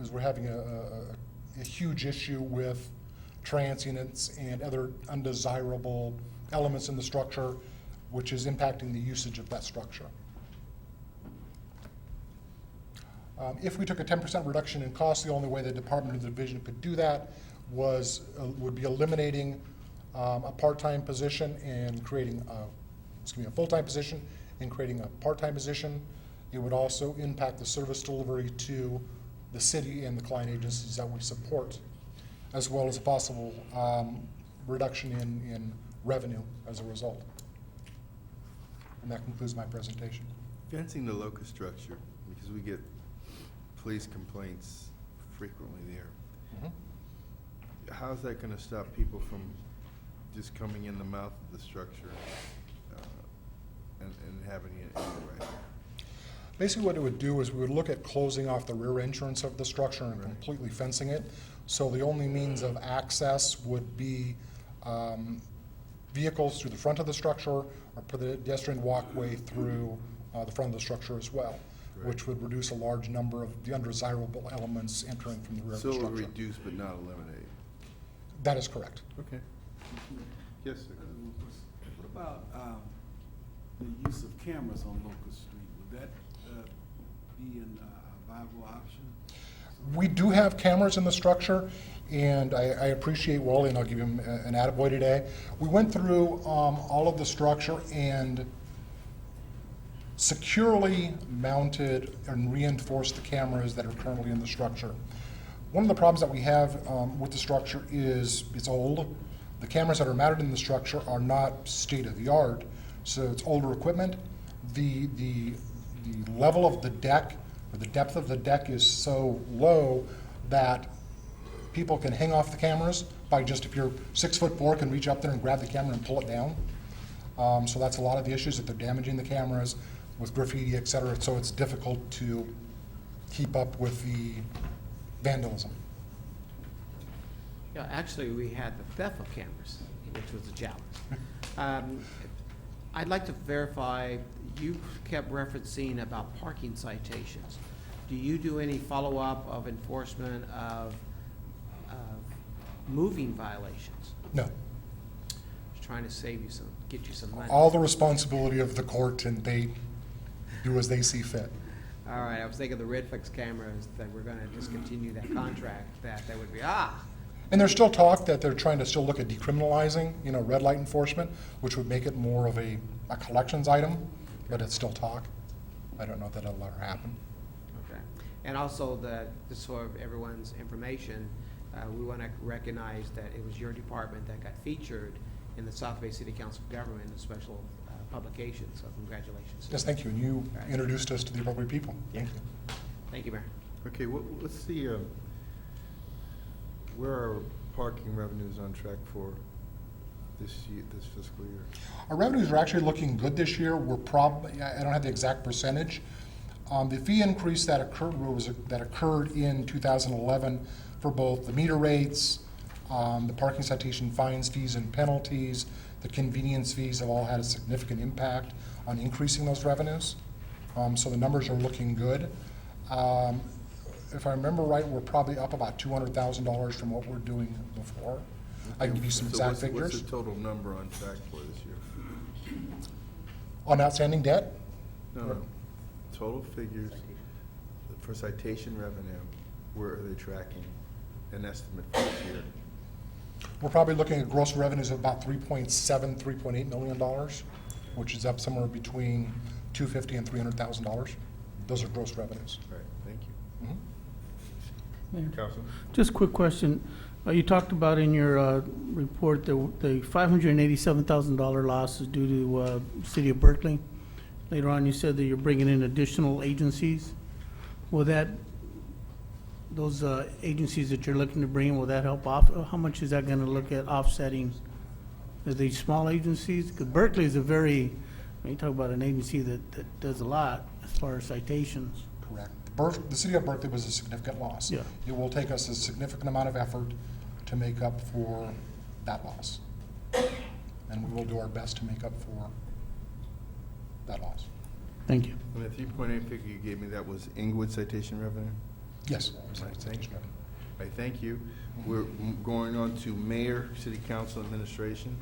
is we're having a huge issue with transients and other undesirable elements in the structure, which is impacting the usage of that structure. If we took a 10% reduction in cost, the only way the department or the division could do that would be eliminating a part-time position and creating a full-time position and creating a part-time position. It would also impact the service delivery to the city and the client agencies that we support, as well as a possible reduction in revenue as a result. And that concludes my presentation. Fencing the locust structure, because we get police complaints frequently there. How's that going to stop people from just coming in the mouth of the structure and having it anyway? Basically what it would do is we would look at closing off the rear entrance of the structure and completely fencing it. So the only means of access would be vehicles through the front of the structure or pedestrian walkway through the front of the structure as well, which would reduce a large number of the undesirable elements entering from the rear of the So it structure. will reduce but not eliminate. That is correct. Okay. Yes, sir. What about the use of cameras on Locust Street? Would that be a viable option? We do have cameras in the structure, and I appreciate Wally, and I'll give him an attaboy today. We went through all of the structure and securely mounted and reinforced the cameras that are currently in the structure. One of the problems that we have with the structure is it's old. The cameras that are mounted in the structure are not state-of-the-art, so it's older equipment. The level of the deck, or the depth of the deck, is so low that people can hang off the cameras by just, if you're 6'4", can reach up there and grab the camera and pull it down. So that's a lot of the issues, that they're damaging the cameras with graffiti, et cetera, so it's difficult to keep up with the vandalism. Yeah, actually, we had the theft of cameras, which was a challenge. I'd like to verify, you kept referencing about parking citations. Do you do any follow-up of enforcement of moving violations? No. Just trying to save you some, get you some money. All the responsibility of the court, and they do as they see fit. All right, I was thinking the Redfix cameras, that we're gonna discontinue that contract, that would be, And there's still talk that they're trying to still look at decriminalizing, red light enforcement, which would make it more of a collections item, but it's still talk. I don't know that it'll ever happen. okay. And also, just for everyone's information, we want to recognize that it was your department that got featured in the South Bay City Council of Government in a special publication, so congratulations. Yes, thank you, and you All right. introduced us to the appropriate people. Thank you. Thank you, Mayor. Okay, what's the, where are parking revenues on track for this fiscal year? Our revenues are actually looking good this year. We're probably, I don't have the exact percentage. The fee increase that occurred in 2011 for both the meter rates, the parking citation fines, fees, and penalties, the convenience fees have all had a significant impact on increasing those revenues. So the numbers are looking good. If I remember right, we're probably up about $200,000 from what we're doing before. I can give you some exact figures. What's the total number on track for this year? On outstanding debt? No. Total figures for citation revenue, where are they tracking? An estimate for this year? We're probably looking at gross revenues of about $3.8 million, which is up somewhere between $250,000 and $300,000. Those are gross revenues. Right, thank you. Mhm. Councilman? Just a quick question. You talked about in your report the $587,000 loss is due to City of Berkeley. Later on, you said that you're bringing in additional agencies. Will those agencies that you're looking to bring in, will that help off? How much is that going to look at offsetting? Are these small agencies? Because Berkeley is you talk about an agency that does a lot as far as citations. Correct. The City of Berkeley was a significant loss. Yeah. It will take us a significant amount of effort to make up for that loss. And we will do our best to make up for that loss. Thank you. And the 3.8 figure you gave me, that was Inglewood citation revenue? Yes. All right, thank you. All right, thank you. We're going on to Mayor, City Council Administration.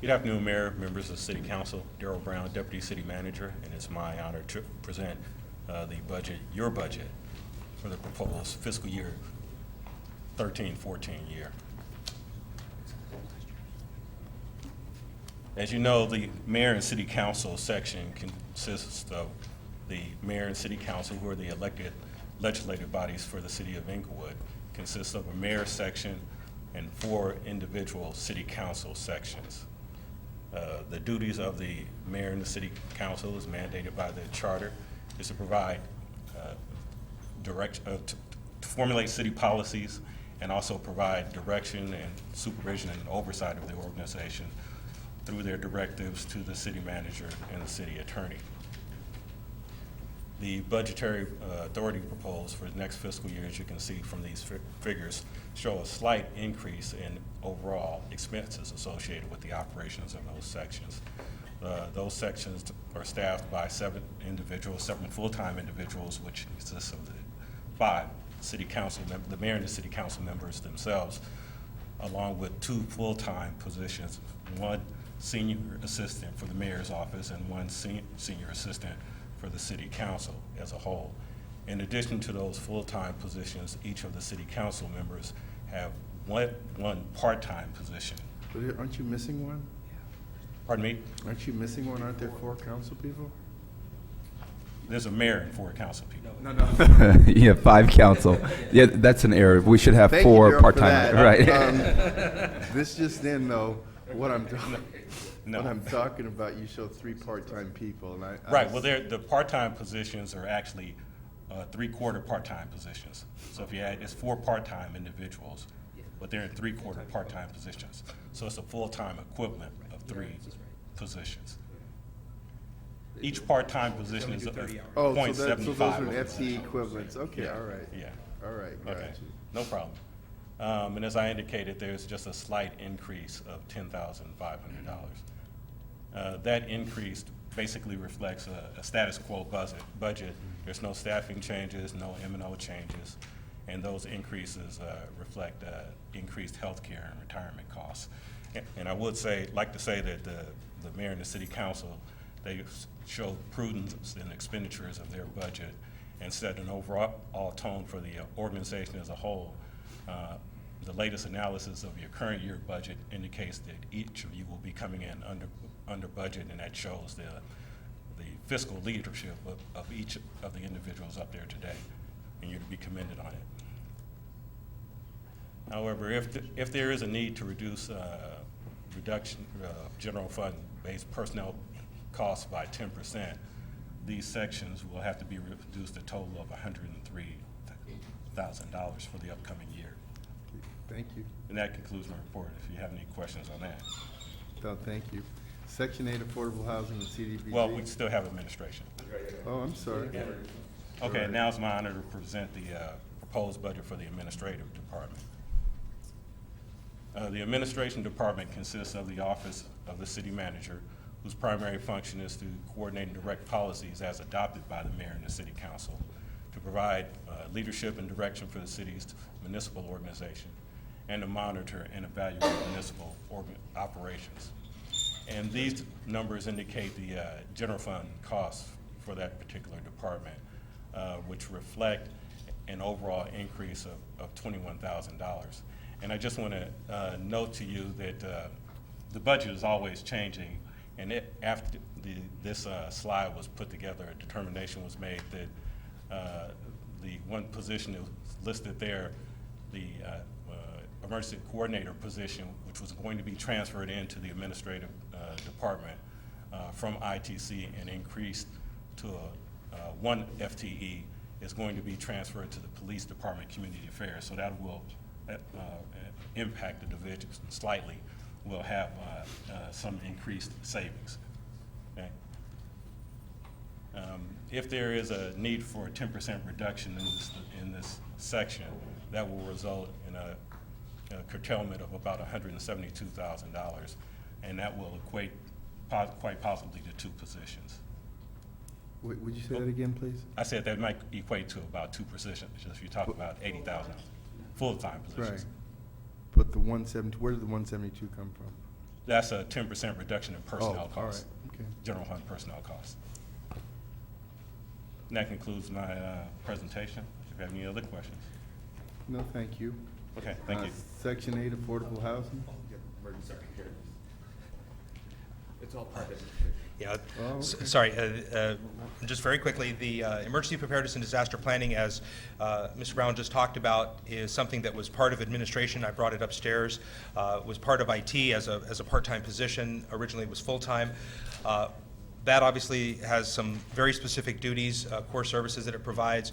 Good afternoon, Mayor, members of the City Council. Darrell Brown, Deputy City Manager, and it's my honor to present the budget, your budget, for the proposed fiscal year 13-14 year. As you know, the Mayor and City Council section consists of the Mayor and City Council, who are the elected legislative bodies for the City of Inglewood, consists of a Mayor section and 4 individual City Council sections. The duties of the Mayor and the City Council is mandated by the Charter, is to provide to formulate city policies and also provide direction and supervision and oversight of the organization through their directives to the city manager and the city attorney. The budgetary authority proposed for the next fiscal year, as you can see from these figures, show a slight increase in overall expenses associated with the operations of those sections. Those sections are staffed by 7 full-time individuals, which consists of the 5 city council members, the mayor and the city council members themselves, along with 2 full-time positions, 1 senior assistant for the mayor's office and 1 senior assistant for the city council as a whole. In addition to those full-time positions, each of the city council members have one part-time position. But aren't you missing one? Pardon me? Aren't you missing one? Aren't there 4 council people? There's a mayor and 4 council people. No. Yeah, 5 council. Yeah, that's an error. We should have Thank 4 you, Darryl, for part-time. that. Right. This just in, though, what I'm No. what I'm talking about, you show 3 part-time people, and I Right, well, the part-time positions are actually 3/4 part-time positions. So if you add, it's 4 part-time individuals, but they're in 3/4 part-time positions. So it's a full-time equivalent of 3 positions. Each part-time position is a Oh, so .75. those are FTE equivalents. Okay, Yeah, all right. yeah. All right, got Okay, you. no problem. And as I indicated, there's just a slight increase of $10,500. That increase basically reflects a status quo budget. There's no staffing changes, no M&O changes, and those increases reflect increased health care and retirement costs. And I would like to say that the mayor and the city council, they showed prudence in expenditures of their budget and set an overall tone for the organization as a whole. The latest analysis of your current year budget indicates that each of you will be coming in under budget, and that shows the fiscal leadership of each of the individuals up there today, and you're to be commended on it. However, if there is a need to reduce reduction general fund-based personnel costs by 10%, these sections will have to be reduced a total of $103,000 for the upcoming year. Thank you. And that concludes my report. If you have any questions on that. No, thank you. Section 8 Affordable Housing and CDBG. Well, we still have administration. Oh, I'm sorry. Yeah. Okay, now it's my honor to present the proposed budget for the administrative department. The administration department consists of the office of the city manager, whose primary function is to coordinate and direct policies as adopted by the mayor and the city council, to provide leadership and direction for the city's municipal organization, and to monitor and evaluate municipal operations. And these numbers indicate the general fund costs for that particular department, which reflect an overall increase of $21,000. And I just want to note to you that the budget is always changing, and after this slide was put together, a determination was made that the one position that was listed there, the emergency coordinator position, which was going to be transferred into the administrative department from ITC and increased to 1 FTE, is going to be transferred to the police department community affairs. So that will impact the division slightly. We'll have some increased savings. Okay? If there is a need for a 10% reduction in this section, that will result in curtailment of about $172,000, and that will equate quite possibly to 2 positions. Would you say that again, please? I said that might equate to about 2 positions, just if you talk about 80,000 full-time positions. Right. But the 170, where did the 172 come from? That's a 10% reduction in personnel Oh, all costs, right, okay. general fund personnel costs. And that concludes my presentation. If you have any other questions. No, thank you. Okay, thank you. Section 8, affordable housing. It's all part of it. Yeah, Oh, okay. sorry, just very quickly, the emergency preparedness and disaster planning, as Mr. Brown just talked about, is something that was part of administration. I brought it upstairs, was part of IT as a part-time position. Originally, it was full-time. That obviously has some very specific duties, core services that it provides.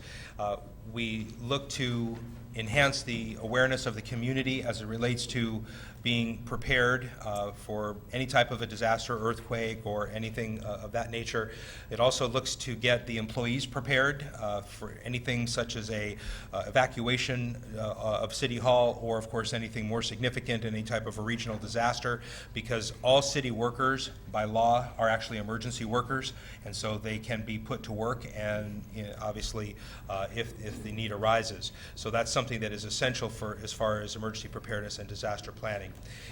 We look to enhance the awareness of the community as it relates to being prepared for any type of a disaster, earthquake, or anything of that nature. It also looks to get the employees prepared for anything such as a evacuation of City Hall, or of course anything more significant, any type of a regional disaster, because all city workers by law are actually emergency workers, and so they can be put to work, and obviously if the need arises. So that's something that is essential for as far as emergency preparedness and disaster planning.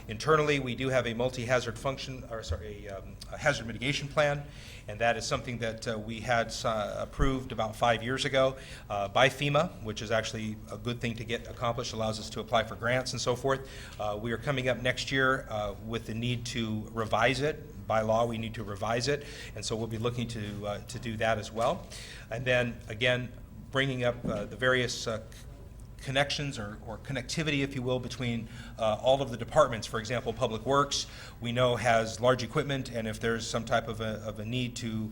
Internally, we do have a multi-hazard function, or sorry, a hazard mitigation plan, and that is something that we had approved about 5 years ago by FEMA, which is actually a good thing to get accomplished, allows us to apply for grants and so forth. We are coming up next year with the need to revise it. By law, we need to revise it, and so we'll be looking to do that as well. And then, again, bringing up the various connections or connectivity, if you will, between all of the departments. For example, Public Works, we know has large equipment, and if there's some type of a need to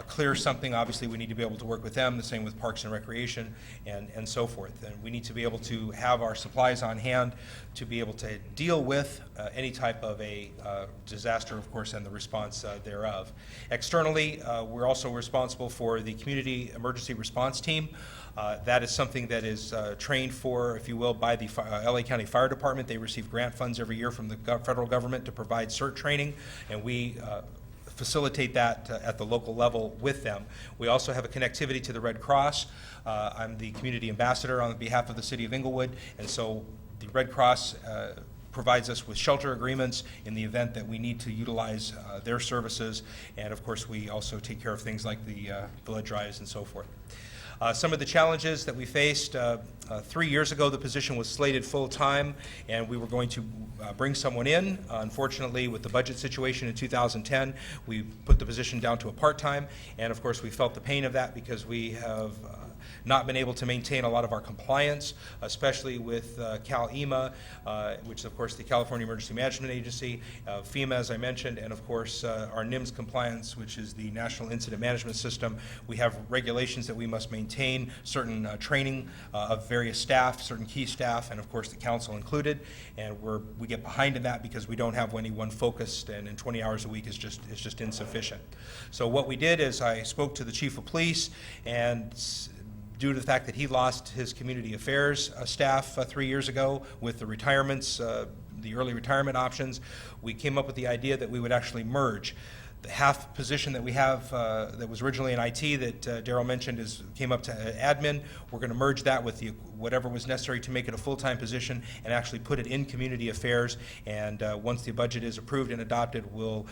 clear something, obviously we need to be able to work with them. The same with Parks and Recreation and so forth. And we need to be able to have our supplies on hand to be able to deal with any type of a disaster, of course, and the response thereof. Externally, we're also responsible for the Community Emergency Response Team. That is something that is trained for, if you will, by the LA County Fire Department. They receive grant funds every year from the federal government to provide CERT training, and we facilitate that at the local level with them. We also have a connectivity to the Red Cross. I'm the community ambassador on behalf of the city of Inglewood, and so the Red Cross provides us with shelter agreements in the event that we need to utilize their services, and of course we also take care of things like the blood drives and so forth. Some of the challenges that we faced, 3 years ago the position was slated full-time, and we were going to bring someone in. Unfortunately, with the budget situation in 2010, we put the position down to a part-time, and of course we felt the pain of that because we have not been able to maintain a lot of our compliance, especially with CalEMA, which is of course the California Emergency Management Agency, FEMA, as I mentioned, and of course our NIMS compliance, which is the National Incident Management System. We have regulations that we must maintain, certain training of various staff, certain key staff, and of course the council included, and we get behind in that because we don't have anyone focused, and in 20 hours a week is just insufficient. So what we did is I spoke to the chief of police, and due to the fact that he lost his community affairs staff 3 years ago with the retirements, the early retirement options, we came up with the idea that we would actually merge. The half position that we have that was originally in IT that Darrell mentioned came up to admin. We're going to merge that with whatever was necessary to make it a full-time position and actually put it in community affairs. And once the budget is approved and adopted, we'll,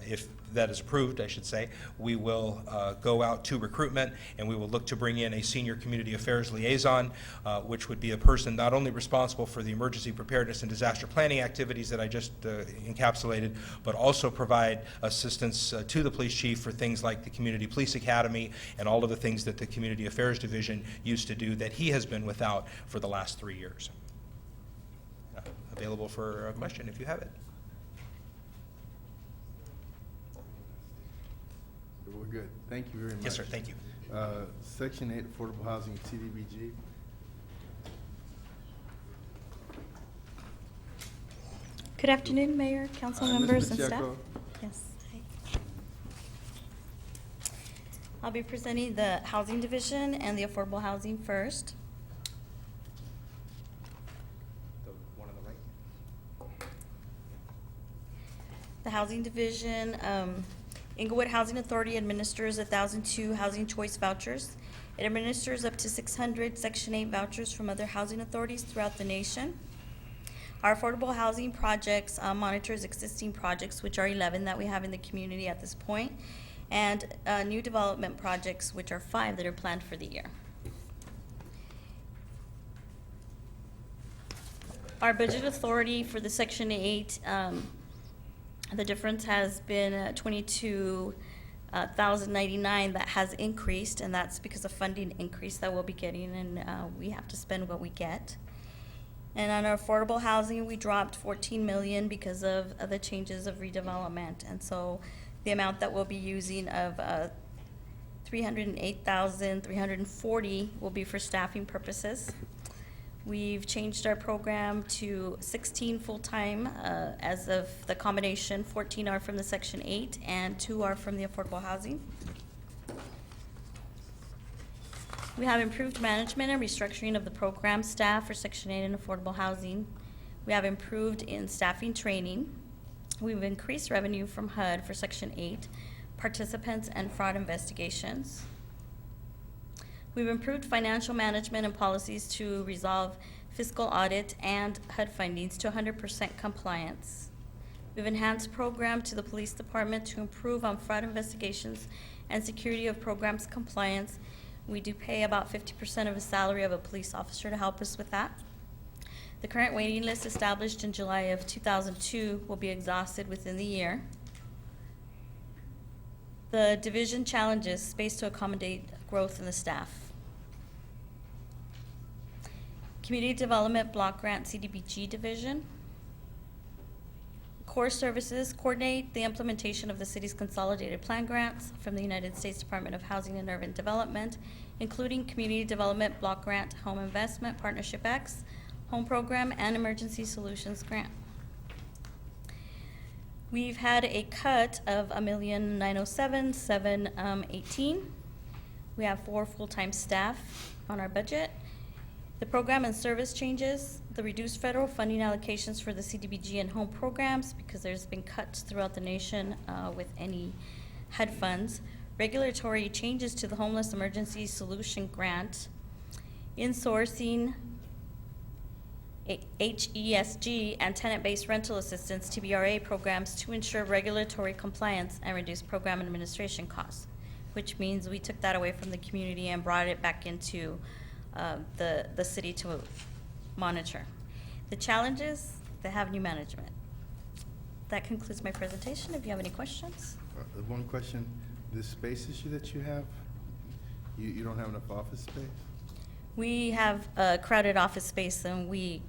if that is approved, I should say, we will go out to recruitment, and we will look to bring in a senior community affairs liaison, which would be a person not only responsible for the emergency preparedness and disaster planning activities that I just encapsulated, but also provide assistance to the police chief for things like the Community Police Academy and all of the things that the Community Affairs Division used to do that he has been without for the last 3 years. Available for a question if you have it. We're good. Thank you very much. Yes, sir. Thank you. Section 8, affordable housing, CDBG. Good afternoon, Mayor, council members, Ms. and staff. Pacheco. Yes. Hi. I'll be presenting the Housing Division and the Affordable Housing first. One of the Housing Division, Inglewood Housing Authority administers 1,002 housing choice vouchers. It administers up to 600 Section 8 vouchers from other housing authorities throughout the nation. Our affordable housing projects monitors existing projects, which are 11 that we have in the community at this point, and new development projects, which are 5 that are planned for the year. Our budget authority for the Section 8, the difference has been $22,099 that has increased, and that's because of funding increase that we'll be getting, and we have to spend what we get. And on our affordable housing, we dropped $14 million because of the changes of redevelopment, and so the amount that we'll be using of $308,340 will be for staffing purposes. We've changed our program to 16 full-time as of the combination. 14 are from the Section 8 and 2 are from the affordable housing. We have improved management and restructuring of the program staff for Section 8 and affordable housing. We have improved in staffing training. We've increased revenue from HUD for Section 8, participants and fraud investigations. We've improved financial management and policies to resolve fiscal audit and HUD findings to 100% compliance. We've enhanced program to the police department to improve on fraud investigations and security of programs compliance. We do pay about 50% of the salary of a police officer to help us with that. The current waiting list established in July of 2002 will be exhausted within the year. The division challenges space to accommodate growth in the staff. Community Development Block Grant CDBG Division. Core Services coordinate the implementation of the city's consolidated plan grants from the United States Department of Housing and Urban Development, including Community Development Block Grant, Home Investment Partnership X, Home Program, and Emergency Solutions Grant. We've had a cut of $1,907,718. We have 4 full-time staff on our budget. The program and service changes, the reduced federal funding allocations for the CDBG and home programs because there's been cuts throughout the nation with any HUD funds, regulatory changes to the Homeless Emergency Solution Grant, insourcing HESG and tenant-based rental assistance TBRA programs to ensure regulatory compliance and reduce program administration costs, which means we took that away from the community and brought it back into the city to monitor. The challenges, they have new management. That concludes my presentation. If you have any questions. One question, the space issue that you have, you don't have enough office space? We have a crowded office space and we're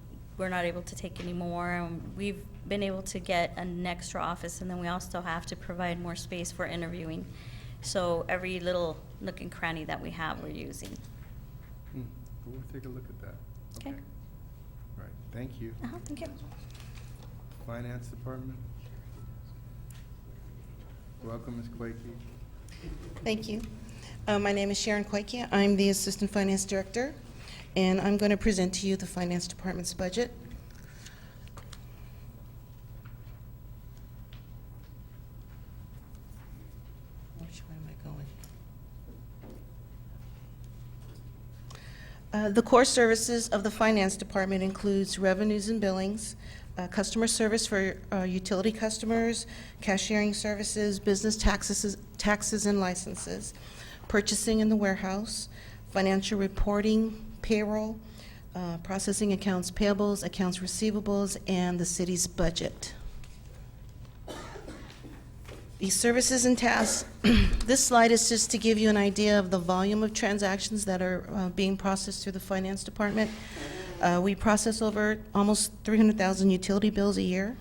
not able to take any more. We've been able to get an extra office, and then we also have to provide more space for interviewing. So every little nook and cranny that we have, we're using. We'll take a look at that. Okay. All right, thank you. Thank you. Finance Department. Welcome, Ms. Quakey. Thank you. My name is Sharon Quakey. I'm the Assistant Finance Director, and I'm going to present to you the Finance Department's budget. Which way am I going? The core services of the Finance Department includes revenues and billings, customer service for utility customers, cashiering services, business taxes and licenses, purchasing in the warehouse, financial reporting, payroll, processing accounts payables, accounts receivables, and the city's budget. These services and tasks, this slide is just to give you an idea of the volume of transactions that are being processed through the Finance Department. We process over almost 300,000 utility bills a year,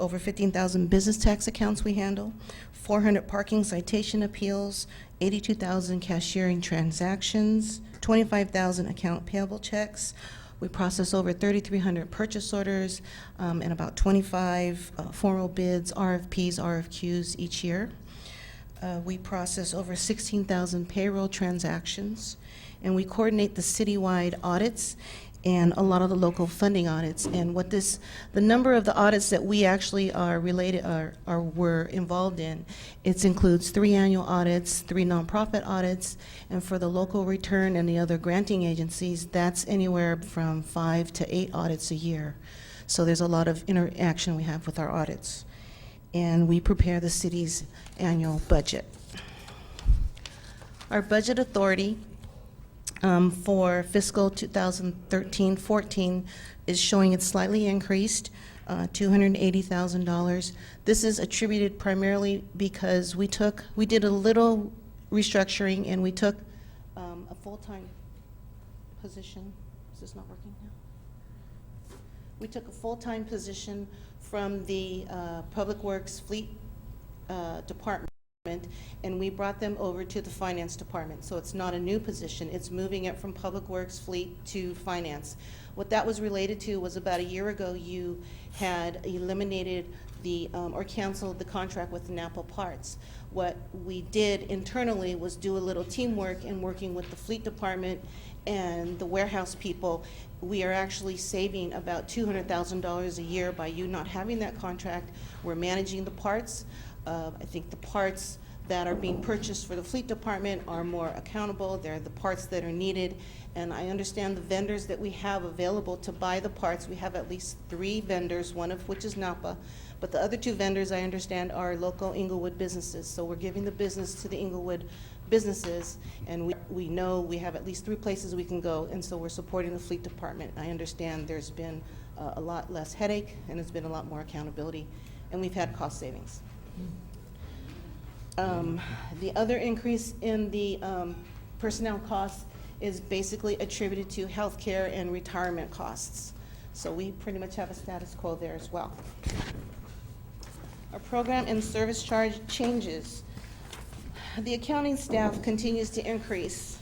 over 15,000 business tax accounts we handle, 400 parking citation appeals, 82,000 cashiering transactions, 25,000 account payable checks. We process over 3,300 purchase orders and about 25 formal bids, RFPs, RFQs each year. We process over 16,000 payroll transactions, and we coordinate the citywide audits and a lot of the local funding audits. And the number of the audits that we actually were involved in, it includes 3 annual audits, 3 nonprofit audits, and for the local return and the other granting agencies, that's anywhere from 5 to 8 audits a year. So there's a lot of interaction we have with our audits. And we prepare the city's annual budget. Our budget authority for fiscal 2013-14 is showing it slightly increased, $280,000. This is attributed primarily because we did a little restructuring, and we took a full-time position. Is this not working now? We took a full-time position from the Public Works Fleet Department, and we brought them over to the Finance Department. So it's not a new position, it's moving it from Public Works, Fleet to Finance. What that was related to was about a year ago, you had eliminated or canceled the contract with Napa Parts. What we did internally was do a little teamwork in working with the Fleet Department and the warehouse people. We are actually saving about $200,000 a year by you not having that contract. We're managing the parts. I think the parts that are being purchased for the Fleet Department are more accountable. They're the parts that are needed. And I understand the vendors that we have available to buy the parts. We have at least 3 vendors, one of which is Napa. But the other 2 vendors, I understand, are local Inglewood businesses. So we're giving the business to the Inglewood businesses, and we know we have at least 3 places we can go, and so we're supporting the Fleet Department. I understand there's been a lot less headache, and it's been a lot more accountability, and we've had cost savings. The other increase in the personnel costs is basically attributed to healthcare and retirement costs. So we pretty much have a status quo there as well. Our program and service charge changes. The accounting staff continues to increase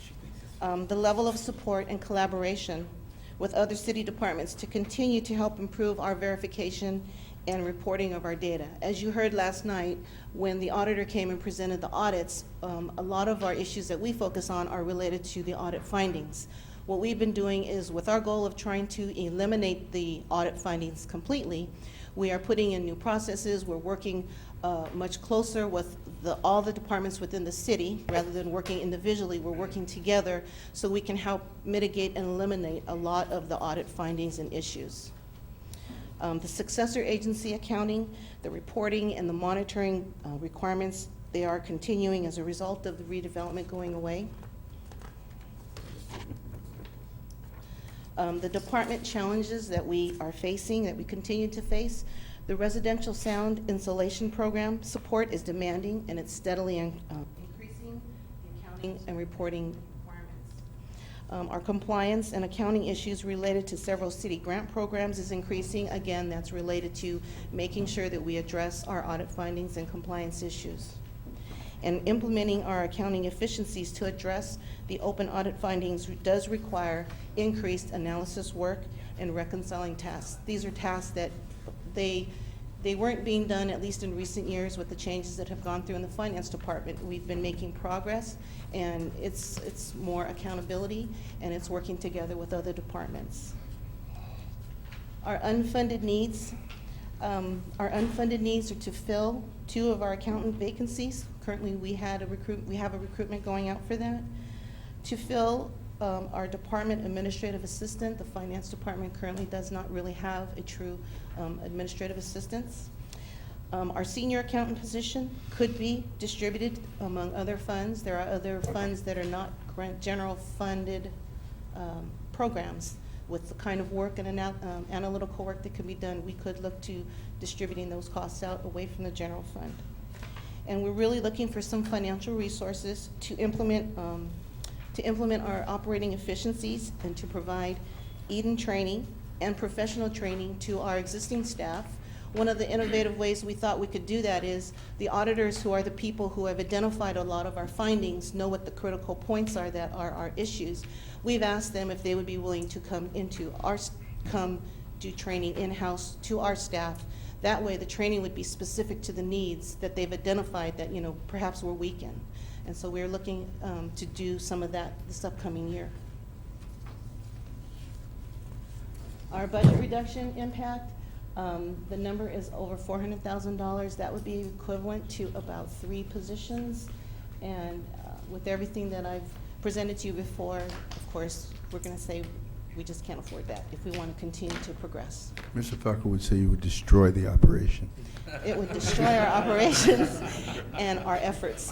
the level of support and collaboration with other city departments to continue to help improve our verification and reporting of our data. As you heard last night, when the auditor came and presented the audits, a lot of our issues that we focus on are related to the audit findings. What we've been doing is, with our goal of trying to eliminate the audit findings completely, we are putting in new processes. We're working much closer with all the departments within the city. Rather than working individually, we're working together so we can help mitigate and eliminate a lot of the audit findings and issues. The successor agency accounting, the reporting, and the monitoring requirements, they are continuing as a result of the redevelopment going away. The department challenges that we are facing, that we continue to face, the residential sound insulation program support is demanding, and it's steadily increasing the accounting and reporting requirements. Our compliance and accounting issues related to several city grant programs is increasing. Again, that's related to making sure that we address our audit findings and compliance issues. And implementing our accounting efficiencies to address the open audit findings does require increased analysis work and reconciling tasks. These are tasks that they weren't being done, at least in recent years, with the changes that have gone through in the finance department. We've been making progress, and it's more accountability, and it's working together with other departments. Our unfunded needs are to fill 2 of our accountant vacancies. Currently, we have a recruitment going out for that. To fill our department administrative assistant, the finance department currently does not really have a true administrative assistance. Our senior accountant position could be distributed among other funds. There are other funds that are not general funded programs. With the kind of work and analytical work that can be done, we could look to distributing those costs out away from the general fund. And we're really looking for some financial resources to implement our operating efficiencies and to provide Eden training and professional training to our existing staff. One of the innovative ways we thought we could do that is the auditors, who are the people who have identified a lot of our findings, know what the critical points are that are our issues. We've asked them if they would be willing to come do training in-house to our staff. That way the training would be specific to the needs that they've identified that perhaps we're weak in. And so we're looking to do some of that this upcoming year. Our budget reduction impact, the number is over $400,000. That would be equivalent to about 3 positions. And with everything that I've presented to you before, of course, we're going to say we just can't afford that if we want to continue to progress. Mr. Falco would say you would destroy the operation. It would destroy our operations and our efforts.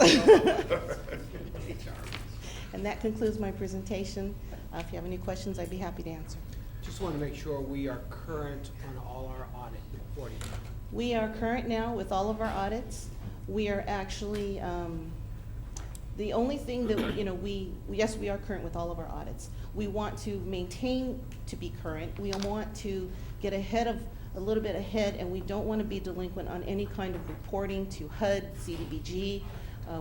And that concludes my presentation. If you have any questions, I'd be happy to answer. Just want to make sure we are current on all our audit reporting. We are current now with all of our audits. We are actually, the only thing that, yes, we are current with all of our audits. We want to maintain to be current. We want to get a little bit ahead, and we don't want to be delinquent on any kind of reporting to HUD, CDBG.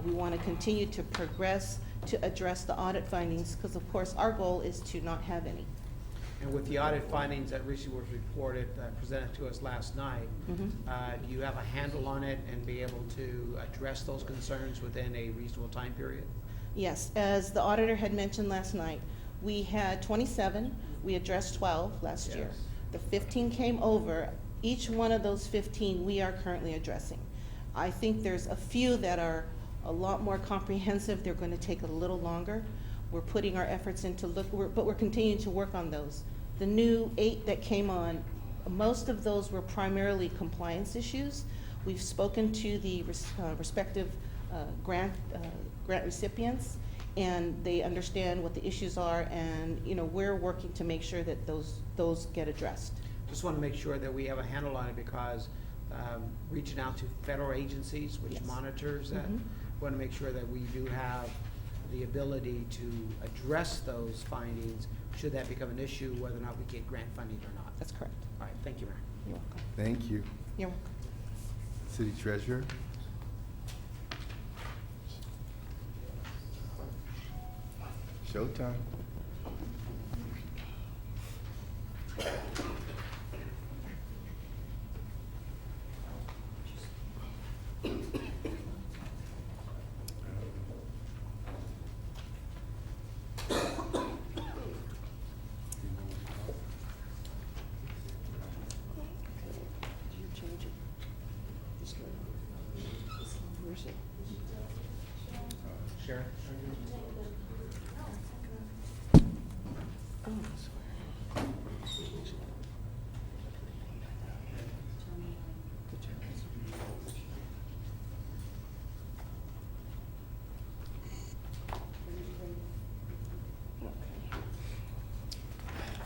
We want to continue to progress to address the audit findings, because of course our goal is to not have any. And with the audit findings that recently was reported, presented to us last night, do you have a handle on it and be able to address those concerns within a reasonable time period? Yes, as the auditor had mentioned last night, we had 27, we addressed 12 last year. The 15 came over. Each one of those 15 we are currently addressing. I think there's a few that are a lot more comprehensive. They're going to take a little longer. We're putting our efforts into but we're continuing to work on those. The new 8 that came on, most of those were primarily compliance issues. We've spoken to the respective grant recipients, and they understand what the issues are, and we're working to make sure that those get addressed. Just want to make sure that we have a handle on it, because reaching out to federal agencies, which monitors that, want to make sure that we do have the ability to address those findings should that become an issue, whether or not we get grant funding or not. That's correct. All right, thank you, Mayor. You're welcome. Thank you. You're welcome. City Treasurer? Showtime. Sharon?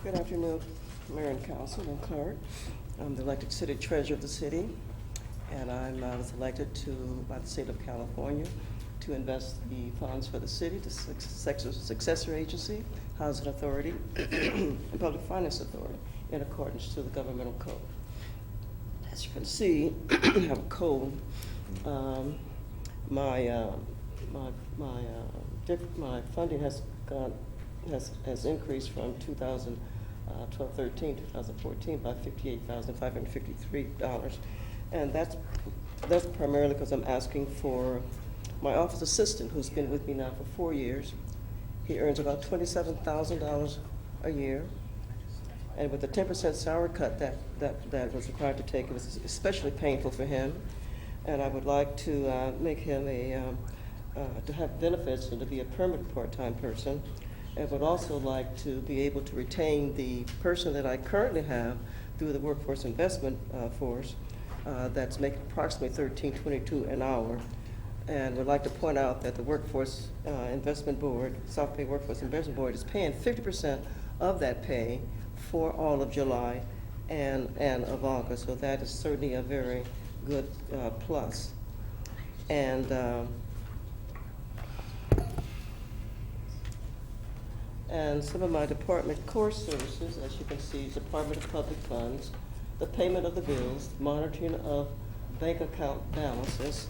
Good afternoon, Mayor and Council and Clerk. I'm the elected city treasurer of the city, and I was elected by the state of California to invest the funds for the city, the successor agency, housing authority, and public finance authority in accordance to the governmental code. As you can see, we have a code. My funding has increased from 2012-13 to 2014 by $58,553, and that's primarily because I'm asking for my office assistant, who's been with me now for 4 years. He earns about $27,000 a year, and with the 10% salary cut that was required to take, it was especially painful for him. And I would like to make him to have benefits and to be a permanent part-time person. And would also like to be able to retain the person that I currently have through the Workforce Investment Force that's making approximately $13.22 an hour. And would like to point out that the Workforce Investment Board, South Bay Workforce Investment Board, is paying 50% of that pay for all of July and of August. So that is certainly a very good plus. And some of my department core services, as you can see, Department of Public Funds, the payment of the bills, monitoring of bank account balances,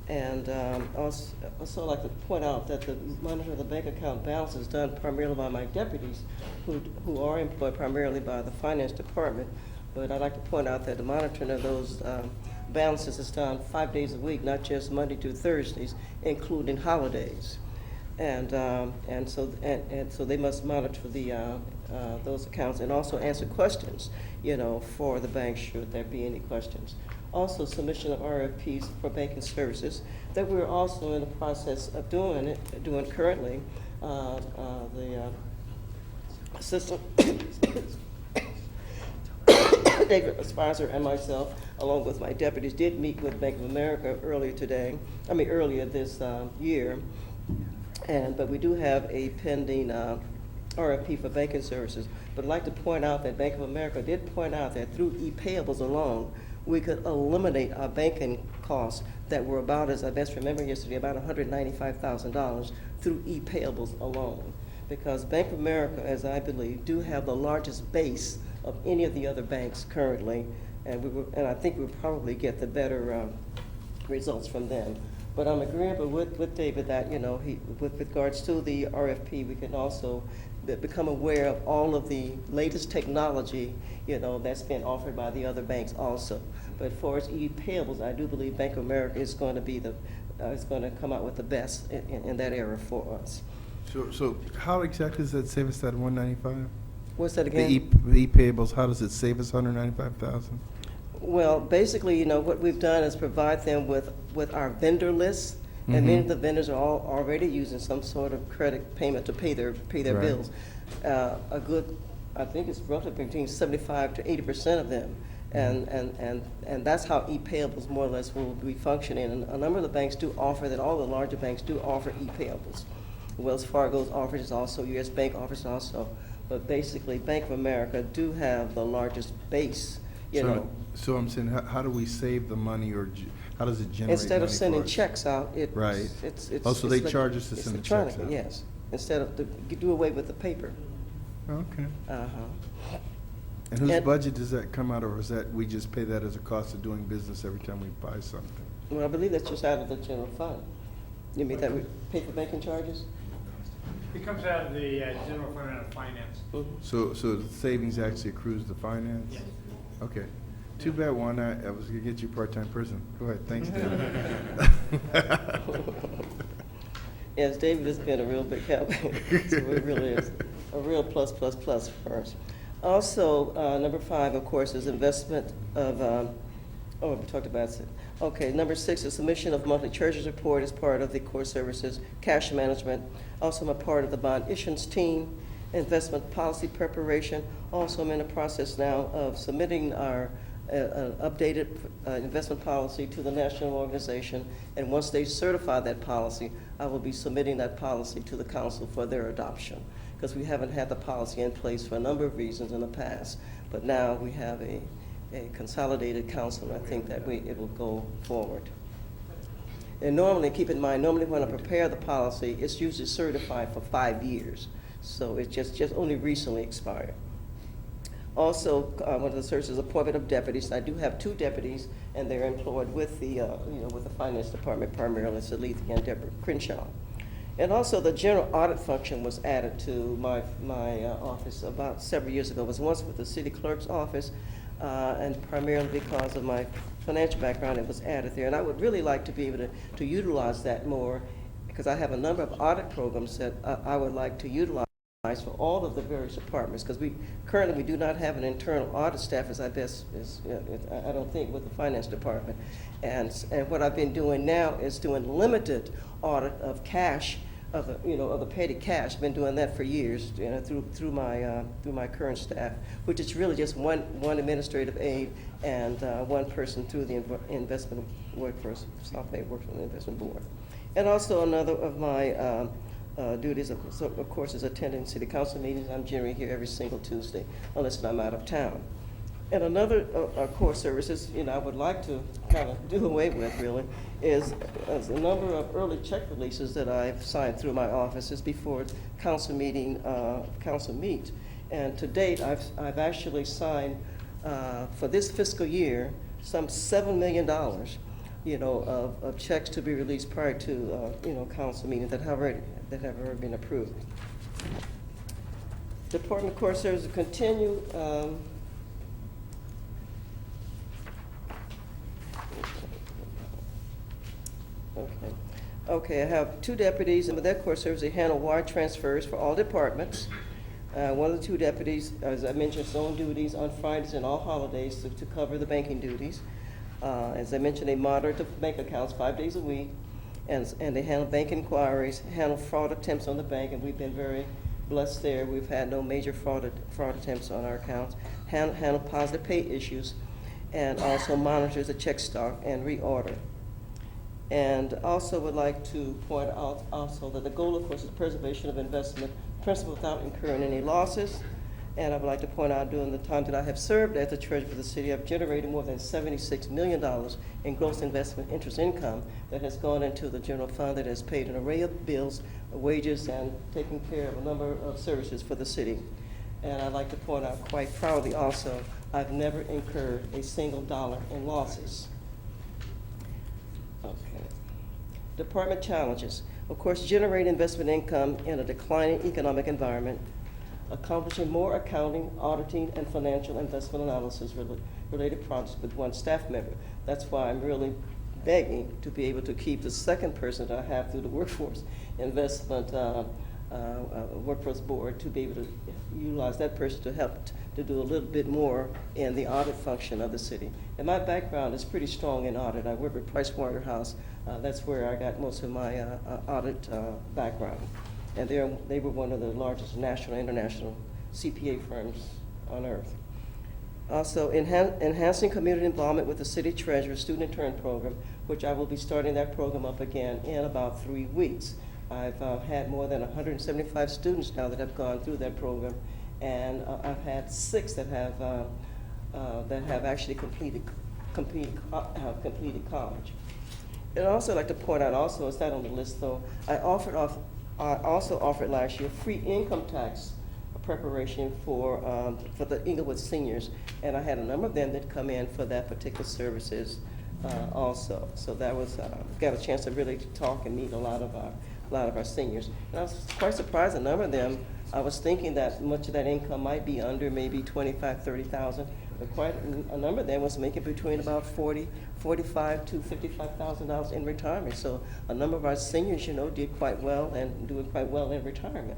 and also like to point out that the monitoring of the bank account balance is done primarily by my deputies, who are employed primarily by the finance department. But I'd like to point out that the monitoring of those balances is done 5 days a week, not just Monday through Thursdays, including holidays. And so they must monitor the those accounts, and also answer questions, for the bank should there be any questions. Also, submission of RFPs for banking services that we're also in the process of doing currently. The assistant David Spicer and myself, along with my deputies, did meet with Bank of America earlier this year. But we do have a pending RFP for banking services. But I'd like to point out that Bank of America did point out that through e-payables alone, we could eliminate our banking costs that were about, as I best remember yesterday, about $195,000 through e-payables alone. Because Bank of America, as I believe, do have the largest base of any of the other banks currently, and I think we'll probably get the better results from them. But I'm agreeable with David that, with regards to the RFP, we can also become aware of all of the latest technology, that's been offered by the other banks also. But as far as e-payables, I do believe Bank of America is going to be is going to come out with the best in that area for us. So how exactly does that save us that 195? What's that again? The e-payables, how does it save us 195,000? Well, basically, what we've done is provide them with our vendor list, and many of the vendors are all already using some sort of credit payment to pay their Right. bills. A good, I think it's roughly between 75 to 80% of them, and that's how e-payables more or less will be functioning. And a number of the banks do offer that. All the larger banks do offer e-payables. Wells Fargo's offers also, U.S. Bank offers also, but basically Bank of America do have the largest base, So I'm saying, how do we save the money, or how does it generate Instead of money sending for us? checks out, Right. So they charge us to send the checks out? electronically, yes. Instead of, you do away with the paper. Okay. Uh-huh. And whose budget does that come out of, or is that, we just pay that as a cost of doing business every time we buy something? Well, I believe that's just out of the general fund. You mean that we pay for banking charges? It comes out of the general fund out of finance. So the savings actually accrues to finance? Yes. Okay. Too bad, Juan, I was gonna get you a part-time person. Go ahead, thanks, David. Yes, David has been a real big help. So it really is a real plus for us. Also, number 5, of course, is investment of, we talked about it. Okay, number 6 is submission of monthly treasurer's report as part of the core services, cash management. Also, I'm a part of the bond issuance team, investment policy preparation. Also, I'm in the process now of submitting our updated investment policy to the national organization. And once they certify that policy, I will be submitting that policy to the council for their adoption, because we haven't had the policy in place for a number of reasons in the past. But now we have a consolidated council, and I think that it will go forward. And normally, keep in mind, when I prepare the policy, it's usually certified for 5 years. So it just only recently expired. Also, one of the services, appointment of deputies. I do have 2 deputies, and they're employed with the, with the finance department primarily, Salethi and Deborah Crenshaw. And also, the general audit function was added to my office about several years ago. It was once with the city clerk's office, and primarily because of my financial background, it was added there. And I would really like to be able to utilize that more, because I have a number of audit programs that I would like to utilize for all of the various departments, because currently we do not have an internal audit staff, as I don't think, with the finance department. And what I've been doing now is doing limited audit of cash, of the petty cash. I've been doing that for years, through my current staff, which is really just one administrative aide and one person through the investment workforce software works on the investment board. And also another of my duties, of course, is attending city council meetings. I'm generally here every single Tuesday, unless I'm out of town. And another core services, I would like to kind of do away with, really, is a number of early check releases that I've signed through my offices before council meet. And to date, I've actually signed for this fiscal year some $7 million, of checks to be released prior to council meetings that have already been approved. Department of Core Services continue. Okay, I have 2 deputies, and with that core service, they handle wire transfers for all departments. One of the two deputies, as I mentioned, is on duties on Fridays and all holidays to cover the banking duties. As I mentioned, they monitor the bank accounts 5 days a week, and they handle bank inquiries, handle fraud attempts on the bank, and we've been very blessed there. We've had no major fraud attempts on our accounts, handle positive pay issues, and also monitors the check stock and reorder. And also would like to point out also that the goal, of course, is preservation of investment principal without incurring any losses. And I would like to point out during the time that I have served as the treasurer for the city, I've generated more than $76 million in gross investment interest income that has gone into the general fund that has paid an array of bills, wages, and taken care of a number of services for the city. And I'd like to point out quite proudly also, I've never incurred a single dollar in losses. Okay. Department challenges. Of course, generate investment income in a declining economic environment, accomplishing more accounting, auditing, and financial investment analysis related projects with one staff member. That's why I'm really begging to be able to keep the second person that I have through the workforce investment workforce board, to be able to utilize that person to help to do a little bit more in the audit function of the city. And my background is pretty strong in audit. I work with Pricewaterhouse. That's where I got most of my audit background. And they were one of the largest national and international CPA firms on earth. Also, enhancing community involvement with the city treasurer student intern program, which I will be starting that program up again in about 3 weeks. I've had more than 175 students now that have gone through that program, and I've had 6 that have actually completed college. And I'd also like to point out, also, it's not on the list though, I also offered last year free income tax preparation for the Inglewood seniors, and I had a number of them that come in for that particular services also. So that was got a chance to really talk and meet a lot of our seniors. And I was quite surprised. A number of them, I was thinking that much of that income might be under maybe $25,000, $30,000, but quite a number of them was making between about $45,000 to $55,000 in retirement. So a number of our seniors, did quite well and doing quite well in retirement.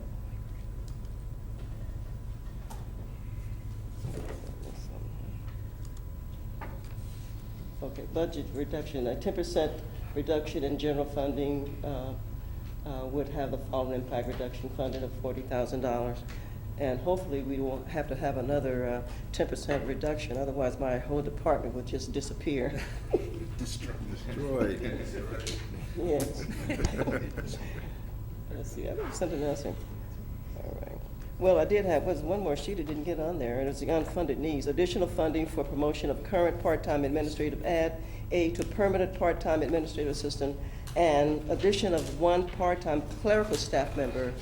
Okay, budget reduction. A 10% reduction in general funding would have the following impact: reduction funding of $40,000. And hopefully we won't have to have another 10% reduction, otherwise my whole department would just disappear. Destroyed. Yes. Let's see, I have something else here. All right. Well, I did have one more sheet that didn't get on there, and it's the unfunded needs. Additional funding for promotion of current part-time administrative aid to permanent part-time administrative assistant, and addition of 1 part-time clerical staff member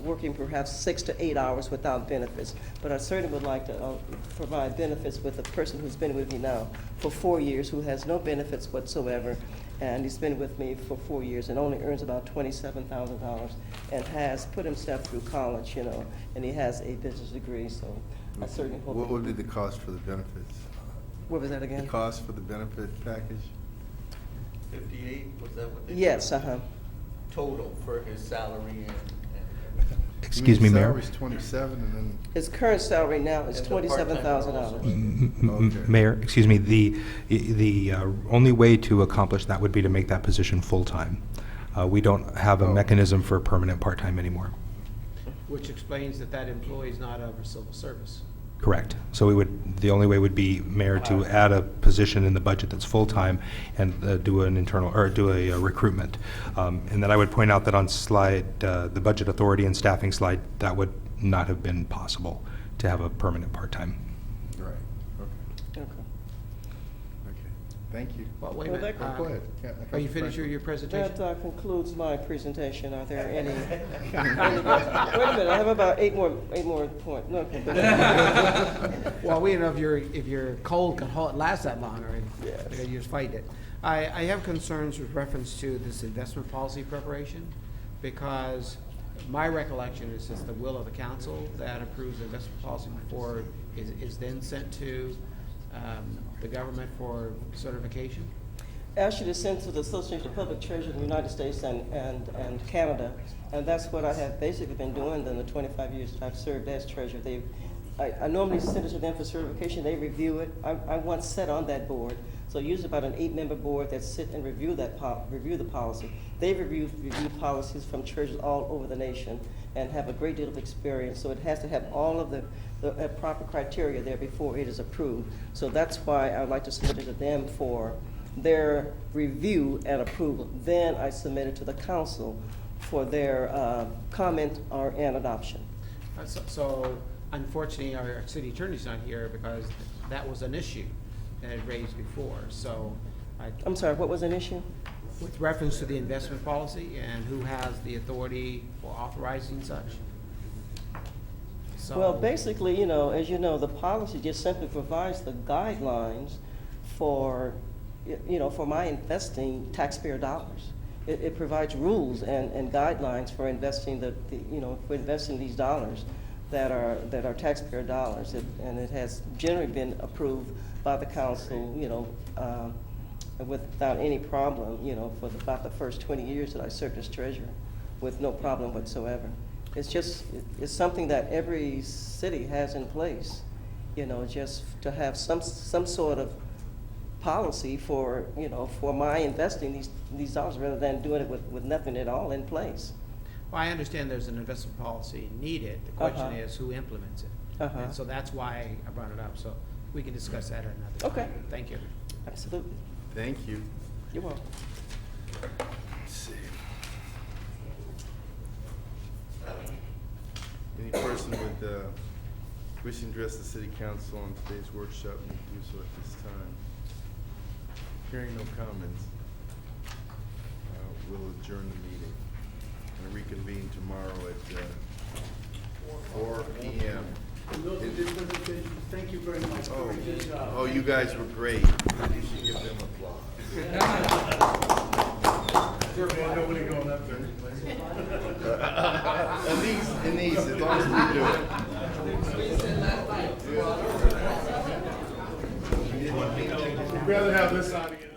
working perhaps 6 to 8 hours without benefits. But I certainly would like to provide benefits with a person who's been with me now for 4 years, who has no benefits whatsoever, and he's been with me for 4 years and only earns about $27,000 and has put himself through college, and he has a business degree, so I certainly hope. What would be the cost for the benefits? What was that again? The cost for the benefit package? 58, was that what they? Yes, Total for his salary and Excuse me, Mayor. His salary's 27 and then... His current salary now is And the part-time $27,000. Okay. Mayor, excuse me, the only way to accomplish that would be to make that position full-time. We don't have a mechanism for permanent part-time anymore. Which explains that employee is not over civil service. Correct. So the only way would be, Mayor, to add a position in the budget that's full-time and do a recruitment. And then I would point out that on the budget authority and staffing slide, that would not have been possible to have a permanent part-time. Right, okay. Thank you. Well, wait a Well, minute. Go ahead. Are you finished with your presentation? That concludes my presentation. Are there any? Wait a minute, I have about eight more points. No. Well, we don't know if your cold can last that long, or if you just fight it. I have concerns with reference to this investment policy preparation, because my recollection is it's the will of the council that approves the investment policy before is then sent to the government for certification. asked you to send to the Association of Public Treasurers in the United States and Canada, and that's what I have basically been doing in the 25 years that I've served as treasurer. I normally send it to them for certification. They review it. I once sat on that board, so usually about an 8-member board that sit and review the policy. They review policies from churches all over the nation and have a great deal of experience. So it has to have all of the proper criteria there before it is approved. So that's why I would like to submit it to them for their review and approval. Then I submit it to the council for their comment and adoption. So unfortunately, our city attorney's not here because that was an issue that I raised before. So I'm sorry, what was an issue? With reference to the investment policy and who has the authority for authorizing such. So, Well, basically, you know, as you know, the policy just simply provides the guidelines for, you know, for my investing taxpayer dollars. It provides rules and guidelines for investing for investing these dollars that are taxpayer dollars, and it has generally been approved by the council, you know, without any problem, you know, for about the first 20 years that I served as treasurer, with no problem whatsoever. It's something that every city has in place, you know, just to have some sort of policy for, you know, for my investing these dollars rather than doing it with nothing at all in place. well, I understand there's an investment policy needed. The question is who implements it. And so that's why I brought it up. So we can discuss that at another time. Okay. Thank you. Absolutely. Thank you. You're welcome. Let's see. Any person would wishing to address the city council on today's workshop may do so at this time. Hearing no comments, we'll adjourn the meeting and reconvene tomorrow at 4 p.m. Thank you very much. Good job. Oh, you guys were great. You should give them applause. Nobody going up there. In these, as long as we do it. We'd rather have this audience.